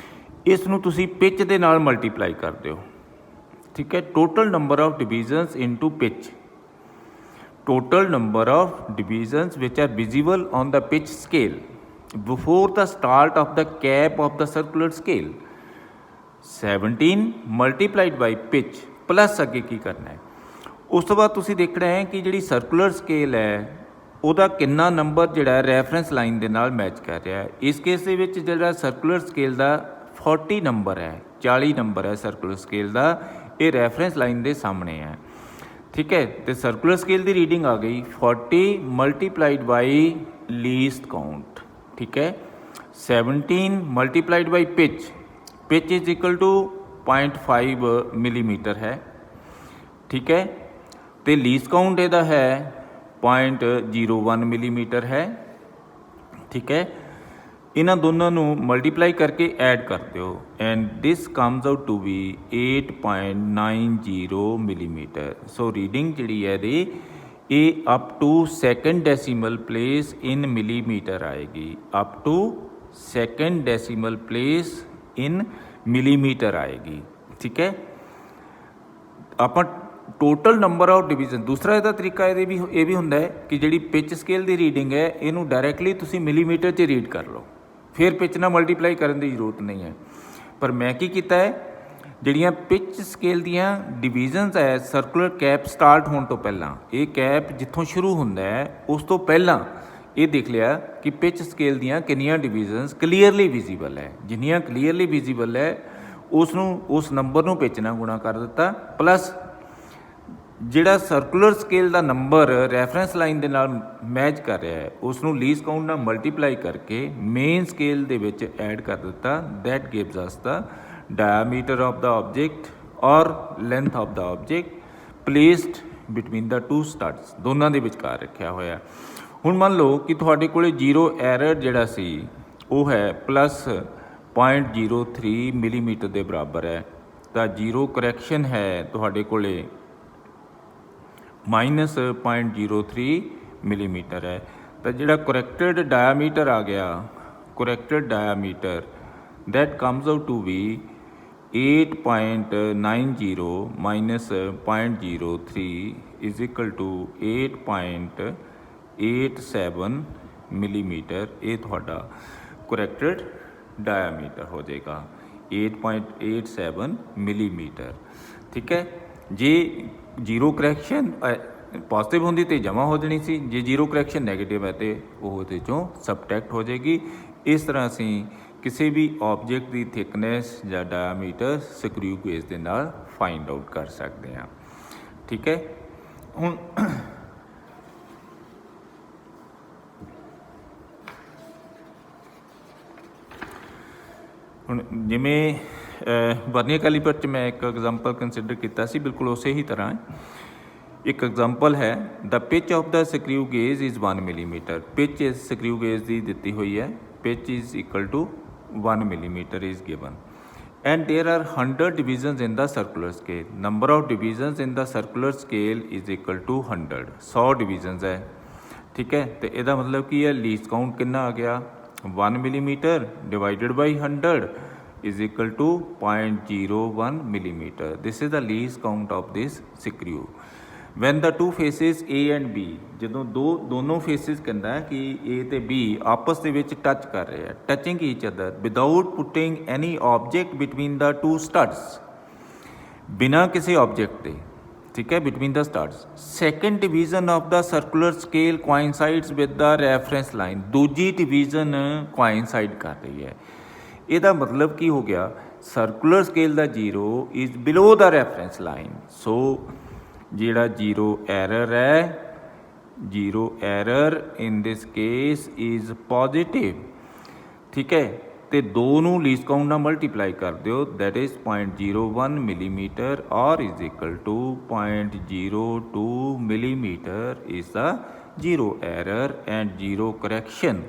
ਇਸ ਨੂੰ ਤੁਸੀਂ ਪਿਚ ਦੇ ਨਾਲ ਮਲਟੀਪਲਾਈ ਕਰ ਦਿਓ। ਠੀਕ ਹੈ, total number of divisions into pitch, total number of divisions which are visible on the pitch scale before the start of the cap of the circular scale, 17 multiplied by pitch plus ਅੱਗੇ ਕੀ ਕਰਨਾ ਹੈ। ਉਸ ਤੋਂ ਬਾਅਦ ਤੁਸੀਂ ਦੇਖਣਾ ਹੈ ਕਿ ਜਿਹੜੀ ਸਰਕੂਲਰ ਸਕੇਲ ਹੈ ਉਹਦਾ ਕਿੰਨਾ ਨੰਬਰ ਜਿਹੜਾ ਹੈ ਰੈਫਰੈਂਸ ਲਾਈਨ ਦੇ ਨਾਲ ਮੈਚ ਕਰ ਰਿਹਾ ਹੈ। ਇਸ ਕੇਸ ਦੇ ਵਿੱਚ ਜਿਹੜਾ ਸਰਕੂਲਰ ਸਕੇਲ ਦਾ 40 ਨੰਬਰ ਹੈ, 40 ਨੰਬਰ ਹੈ ਸਰਕੂਲਰ ਸਕੇਲ ਦਾ, ਇਹ ਰੈਫਰੈਂਸ ਲਾਈਨ ਦੇ ਸਾਹਮਣੇ ਹੈ। ਠੀਕ ਹੈ, ਤੇ ਸਰਕੂਲਰ ਸਕੇਲ ਦੀ ਰੀਡਿੰਗ ਆ ਗਈ 40 ਮਲਟੀਪਲਾਈਡ ਬਾਈ ਲੀਸਟ ਕਾਊਂਟ। ਠੀਕ ਹੈ, 17 multiplied by pitch, pitch is equal to 0.5 millimetre ਹੈ। ਠੀਕ ਹੈ, ਤੇ ਲੀਸਟ ਕਾਊਂਟ ਇਹਦਾ ਹੈ 0.01 ਮਿਲੀਮੀਟਰ ਹੈ। ਠੀਕ ਹੈ, ਇਹਨਾਂ ਦੋਨਾਂ ਨੂੰ ਮਲਟੀਪਲਾਈ ਕਰਕੇ ਐਡ ਕਰ ਦਿਓ and this comes out to be 8.90 millimetre. So reading ਜਿਹੜੀ ਹੈ ਇਹਦੀ ਇਹ up to second decimal place in millimetre ਆਏਗੀ, up to second decimal place in millimetre ਆਏਗੀ। ਠੀਕ ਹੈ, ਆਪਾਂ ਟੋਟਲ ਨੰਬਰ ਆਫ ਡਿਵੀਜ਼ਨ, ਦੂਸਰਾ ਇਹਦਾ ਤਰੀਕਾ ਇਹ ਵੀ ਹੁੰਦਾ ਹੈ ਕਿ ਜਿਹੜੀ ਪਿਚ ਸਕੇਲ ਦੀ ਰੀਡਿੰਗ ਹੈ ਇਹਨੂੰ ਡਾਇਰੈਕਟਲੀ ਤੁਸੀਂ ਮਿਲੀਮੀਟਰ 'ਚ ਰੀਡ ਕਰ ਲਓ, ਫਿਰ ਪਿਚ ਨਾਲ ਮਲਟੀਪਲਾਈ ਕਰਨ ਦੀ ਜ਼ਰੂਰਤ ਨਹੀਂ ਹੈ। ਪਰ ਮੈਂ ਕੀ ਕੀਤਾ ਹੈ, ਜਿਹੜੀਆਂ ਪਿਚ ਸਕੇਲ ਦੀਆਂ ਡਿਵੀਜ਼ਨਸ ਹੈ ਸਰਕੂਲਰ ਕੈਪ ਸਟਾਰਟ ਹੋਣ ਤੋਂ ਪਹਿਲਾਂ, ਇਹ ਕੈਪ ਜਿੱਥੋਂ ਸ਼ੁਰੂ ਹੁੰਦਾ ਹੈ ਉਸ ਤੋਂ ਪਹਿਲਾਂ ਇਹ ਦੇਖ ਲਿਆ ਕਿ ਪਿਚ ਸਕੇਲ ਦੀਆਂ ਕਿੰਨੀਆਂ ਡਿਵੀਜ਼ਨਸ ਕਲੀਅਰਲੀ ਵਿਜ਼ੀਬਲ ਹੈ। ਜਿੰਨੀਆਂ ਕਲੀਅਰਲੀ ਵਿਜ਼ੀਬਲ ਹੈ ਉਸ ਨੰਬਰ ਨੂੰ ਪਿਚ ਨਾਲ ਗੁਣਾ ਕਰ ਦਿੱਤਾ, ਪਲੱਸ ਜਿਹੜਾ ਸਰਕੂਲਰ ਸਕੇਲ ਦਾ ਨੰਬਰ ਰੈਫਰੈਂਸ ਲਾਈਨ ਦੇ ਨਾਲ ਮੈਚ ਕਰ ਰਿਹਾ ਹੈ ਉਸ ਨੂੰ ਲੀਸਟ ਕਾਊਂਟ ਨਾਲ ਮਲਟੀਪਲਾਈ ਕਰਕੇ ਮੇਨ ਸਕੇਲ ਦੇ ਵਿੱਚ ਐਡ ਕਰ ਦਿੱਤਾ। That gives us the diameter of the object or length of the object placed between the two studs, ਦੋਨਾਂ ਦੇ ਵਿਚਕਾਰ ਰੱਖਿਆ ਹੋਇਆ। ਹੁਣ ਮੰਨ ਲਓ ਕਿ ਤੁਹਾਡੇ ਕੋਲੇ ਜ਼ੀਰੋ ਐਰਰ ਜਿਹੜਾ ਸੀ ਉਹ ਹੈ ਪਲੱਸ 0.03 ਮਿਲੀਮੀਟਰ ਦੇ ਬਰਾਬਰ ਹੈ, ਤਾਂ ਜ਼ੀਰੋ ਕਰੈਕਸ਼ਨ ਹੈ ਤੁਹਾਡੇ ਕੋਲੇ ਮਾਈਨਸ 0.03 ਮਿਲੀਮੀਟਰ ਹੈ। ਤਾਂ ਜਿਹੜਾ ਕਰੈਕਟਡ ਡਾਇਆਮੀਟਰ ਆ ਗਿਆ, ਕਰੈਕਟਡ diameter that comes out to be 8.90 minus 0.03 is equal to 8.87 millimetre. ਇਹ ਤੁਹਾਡਾ ਕਰੈਕਟਡ ਡਾਇਆਮੀਟਰ ਹੋ ਜਾਏਗਾ 8.87 ਮਿਲੀਮੀਟਰ। ਠੀਕ ਹੈ, ਜੇ ਜ਼ੀਰੋ ਕਰੈਕਸ਼ਨ ਪੋਜ਼ਿਟਿਵ ਹੁੰਦੀ ਤੇ ਜਮ੍ਹਾਂ ਹੋ ਜਾਣੀ ਸੀ, ਜੇ ਜ਼ੀਰੋ ਕਰੈਕਸ਼ਨ ਨੈਗੇਟਿਵ ਹੈ ਤੇ ਉਹ ਉਹਦੇ ਚੋਂ ਸਬਟਰੈਕਟ ਹੋ ਜਾਏਗੀ। ਇਸ ਤਰ੍ਹਾਂ ਅਸੀਂ ਕਿਸੇ ਵੀ ਆਬਜੈਕਟ ਦੀ ਥਿਕਨੈਸ ਜਾਂ ਡਾਇਆਮੀਟਰ ਸਕਰੂ ਗੇਜ ਦੇ ਨਾਲ ਫਾਈਂਡ ਆਊਟ ਕਰ ਸਕਦੇ ਹਾਂ। ਠੀਕ ਹੈ, ਹੁਣ ਜਿਵੇਂ ਵਰਨੀਅਰ ਕੈਲੀਪਰ 'ਚ ਮੈਂ ਇੱਕ ਐਗਜ਼ਾਮਪਲ ਕੰਸੀਡਰ ਕੀਤਾ ਸੀ, ਬਿਲਕੁਲ ਉਸੇ ਹੀ ਤਰ੍ਹਾਂ ਇੱਕ ਐਗਜ਼ਾਮਪਲ ਹੈ the pitch of the screw gauge is 1 millimetre. Pitch ਇਸ ਸਕਰੂ ਗੇਜ ਦੀ ਦਿੱਤੀ ਹੋਈ ਹੈ, pitch is equal to 1 millimeter is given and there are 100 divisions in the circular scale. Number of divisions in the circular scale is equal to 100, 100 divisions है। ठीक है, तो ਇਹਦਾ मतलब ਕੀ ਹੈ, ਲੀਸਟ ਕਾਊਂਟ ਕਿੰਨਾ ਆ ਗਿਆ 1 millimeter divided by 100 is equal to 0.01 millimeter. This is the least count of this screw. When the two faces A and B, ਜਦੋਂ ਦੋਨੋਂ ਫੇਸਿਸ ਕਹਿੰਦਾ ਕਿ A ਤੇ B ਆਪਸ ਦੇ ਵਿੱਚ ਟੱਚ ਕਰ ਰਹੇ ਆ, touching each other without putting any object between the two studs, ਬਿਨਾਂ ਕਿਸੇ ਆਬਜੈਕਟ ਦੇ। ਠੀਕ ਹੈ, between the studs. Second division of the circular scale coincides with the reference line, ਦੂਜੀ ਡਿਵੀਜ਼ਨ ਕੋਇਨਸਾਈਡ ਕਰ ਰਹੀ ਹੈ। ਇਹਦਾ ਮਤਲਬ ਕੀ ਹੋ ਗਿਆ, ਸਰਕੂਲਰ ਸਕੇਲ ਦਾ zero is below the reference line. So ਜਿਹੜਾ ਜ਼ੀਰੋ ਐਰਰ ਹੈ, zero error in this case is positive. ਠੀਕ ਹੈ, ਤੇ ਦੋ ਨੂੰ ਲੀਸਟ ਕਾਊਂਟ ਨਾਲ ਮਲਟੀਪਲਾਈ ਕਰ ਦਿਓ, ਦੈਟ ਇਜ਼ 0.01 ਮਿਲੀਮੀਟਰ ਔਰ is equal to 0.02 millimetre is the zero error and zero correction.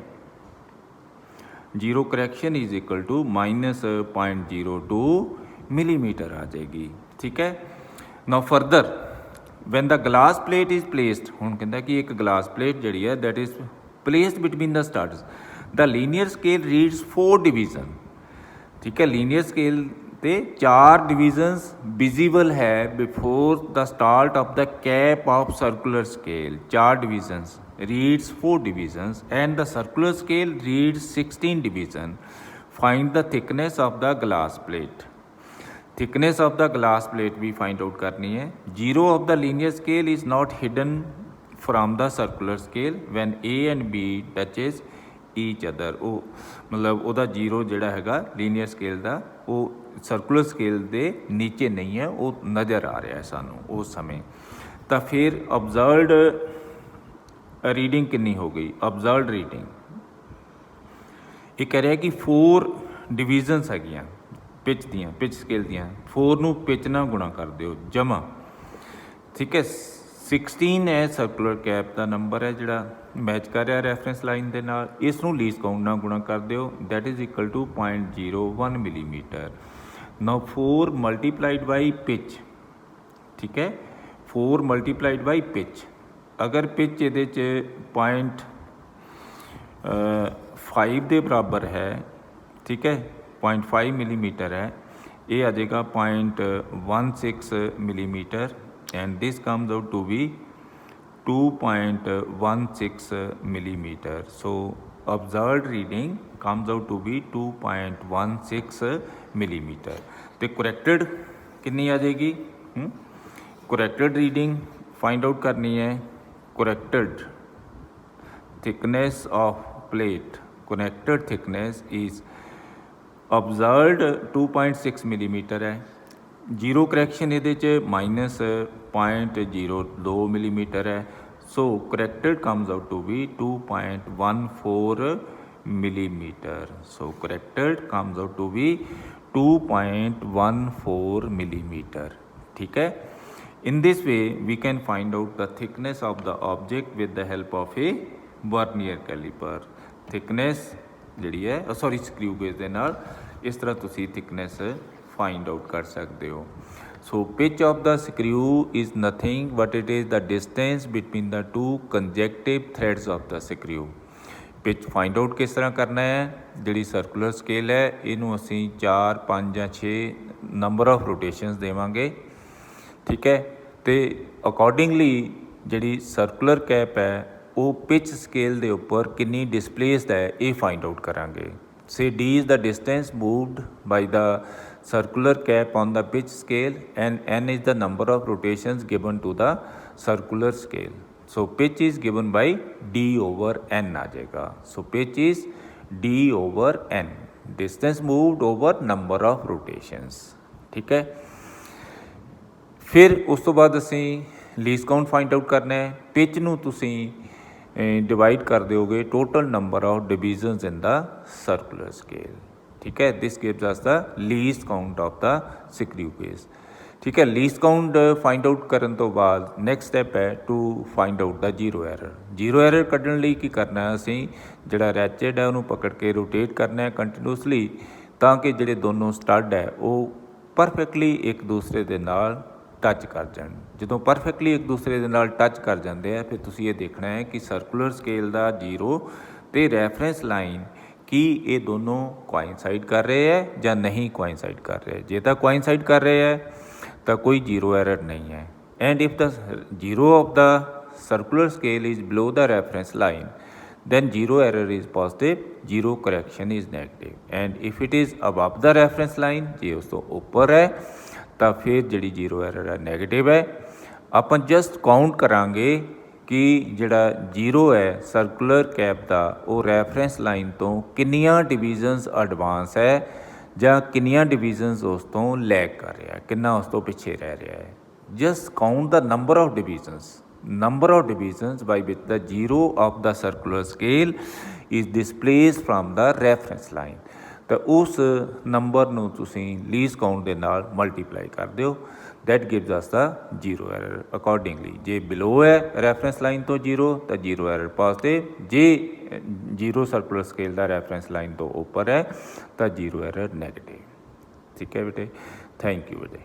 Zero correction is equal to minus 0.02 millimetre ਆ ਜਾਏਗੀ। ਠੀਕ ਹੈ, now further when the glass plate is placed, ਹੁਣ ਕਹਿੰਦਾ ਕਿ ਇੱਕ ਗਲਾਸ ਪਲੇਟ ਜਿਹੜੀ ਹੈ that is placed between the studs, the linear scale reads 4 division. ਠੀਕ ਹੈ, ਲੀਨੀਅਰ ਸਕੇਲ ਤੇ 4 ਡਿਵੀਜ਼ਨਸ ਵਿਜ਼ੀਬਲ ਹੈ before the start of the cap of circular scale. 4 divisions reads 4 divisions and the circular scale reads 16 division. Find the thickness of the glass plate. Thickness of the glass plate भी find out करनी है। Zero of the linear scale is not hidden from the circular scale when A and B touches each other. वो मतलब ਉਹਦਾ zero ਜਿਹੜਾ ਹੈਗਾ linear scale ਦਾ ਉਹ circular scale ਦੇ ਨੀਚੇ ਨਹੀਂ ਹੈ, ਉਹ ਨਜ਼ਰ ਆ ਰਿਹਾ ਹੈ ਸਾਨੂੰ ਉਸ ਸਮੇਂ। ਤਾਂ ਫਿਰ ਅਬਜ਼ਰਵਡ ਰੀਡਿੰਗ ਕਿੰਨੀ ਹੋ ਗਈ, ਅਬਜ਼ਰਵਡ ਰੀਡਿੰਗ ਇਹ ਕਹਿ ਰਿਹਾ ਕਿ 4 ਡਿਵੀਜ਼ਨਸ ਹੈਗੀਆਂ ਪਿਚ ਦੀਆਂ, ਪਿਚ ਸਕੇਲ ਦੀਆਂ। 4 ਨੂੰ ਪਿਚ ਨਾਲ ਗੁਣਾ ਕਰ ਦਿਓ ਜਮਾ। ਠੀਕ ਹੈ, 16 ਹੈ ਸਰਕੂਲਰ ਕੈਪ ਦਾ ਨੰਬਰ ਹੈ ਜਿਹੜਾ ਮੈਚ ਕਰ ਰਿਹਾ ਰੈਫਰੈਂਸ ਲਾਈਨ ਦੇ ਨਾਲ। ਇਸ ਨੂੰ ਲੀਸਟ ਕਾਊਂਟ ਨਾਲ ਗੁਣਾ ਕਰ ਦਿਓ, that is equal to 0.01 millimetre. Now 4 multiplied by pitch, ਠੀਕ ਹੈ, 4 ਮਲਟੀਪਲਾਈਡ ਬਾਈ ਪਿਚ। ਅਗਰ ਪਿਚ ਇਹਦੇ 'ਚ 0.5 ਦੇ ਬਰਾਬਰ ਹੈ, ਠੀਕ ਹੈ, 0.5 ਮਿਲੀਮੀਟਰ ਹੈ, ਇਹ ਆ ਜਾਏਗਾ 0.16 millimetre and this comes out to be 2.16 millimeter. So observed reading comes out to be 2.16 millimeter. तो corrected कितनी आ जाएगी? corrected reading find out करनी है। corrected thickness of plate, corrected thickness is observed 2.6 millimeter है। जीरो करैक्शन ये minus -0.02 millimetre है। So corrected comes out to be 2.14 millimetre. So corrected comes out to be 2.14 millimetre, ठीक है। In this way we can find out the thickness of the object with the help of a vernier calliper. Thickness जी है sorry screw gauge के नाल इस तरह तुसी thickness find out कर सकते हो। So pitch of the screw is nothing but it is the distance between the two conjunctive threads of the screw. Pitch find out किस तरह करना है? जी सर्कुलर स्केल है इनू असी 4, 5 या 6 नंबर ऑफ रोटेशनस देवांगे, ठीक है। तो अकॉर्डिंगली जी सर्कुलर कैप है वो पिच स्केल के उपर कितनी डिसप्लेसड है ये फाइंड आउट करांगे। से D is the distance moved by the circular cap on the pitch scale and N is the number of rotations given to the circular scale. So pitch is given by D over N आ जाएगा। So pitch is D over N, distance moved over number of rotations, ठीक है। फिर उस तो बाद असी least count find out करना है। पिच नूं तुसीं डिवाइड कर दोगे total number of divisions in the circular scale, ठीक है। This gives us the least count of the screw gauge, ठीक है। लीस्ट काउंट फाइंड आउट करन तो बाद नैक्सट स्टैप है to find out the zero error. Zero error कढ़न लई की करना है असीं जिहड़ा रैचेड है उन्होंने पकड़ के रोटेट करना है कंटिन्यूसली ताकि जिहड़े दोनों स्टड है वो परफेक्टली एक दूसरे दे नाल टच कर जाए। जो परफेक्टली एक दूसरे के नाल टच कर जाते हैं फिर तुसी ये देखना है कि सर्कुलर स्केल का जीरो तो रैफरेंस लाइन की ये दोनों कोइंसाइड कर रहे हैं या नहीं कोइंसाइड कर रहे हैं। जे तो कोइंसाइड कर रहे हैं तो कोई जीरो एरर नहीं है। And if the zero of the circular scale is below the reference line then zero error is positive, zero correction is negative. And if it is above the reference line जे उस तो ऊपर है तो फिर जी zero error है negative है। आप just count करांगे कि जिहड़ा जीरो है सर्कुलर कैप का वो रैफरेंस लाइन तो किन्नियां डिविजन्स एडवांस है ਜਾਂ किन्नियां डिविजन्स उस तो लैग कर रहा है, किन्ना उस तो पिछे रह रहा है। Just count the number of divisions by which the zero of the circular scale is displaced from the reference line। तो उस नंबर ਨੂੰ ਤੁਸੀਂ ਲੀस्ट काउंट ਦੇ ਨਾਲ ਮਲਟੀਪਲਾਈ ਕਰ ਦਿਓ, that gives us the zero error accordingly। ਜੇ below है reference line तो जीरो तो जीरो एरर पॉजिटिव, जे जीरो सर्कुलर स्केल का reference line तो ऊपर है तो जीरो एरर नेगेटिव, ठीक है बेटे। थैंक यू बेटे।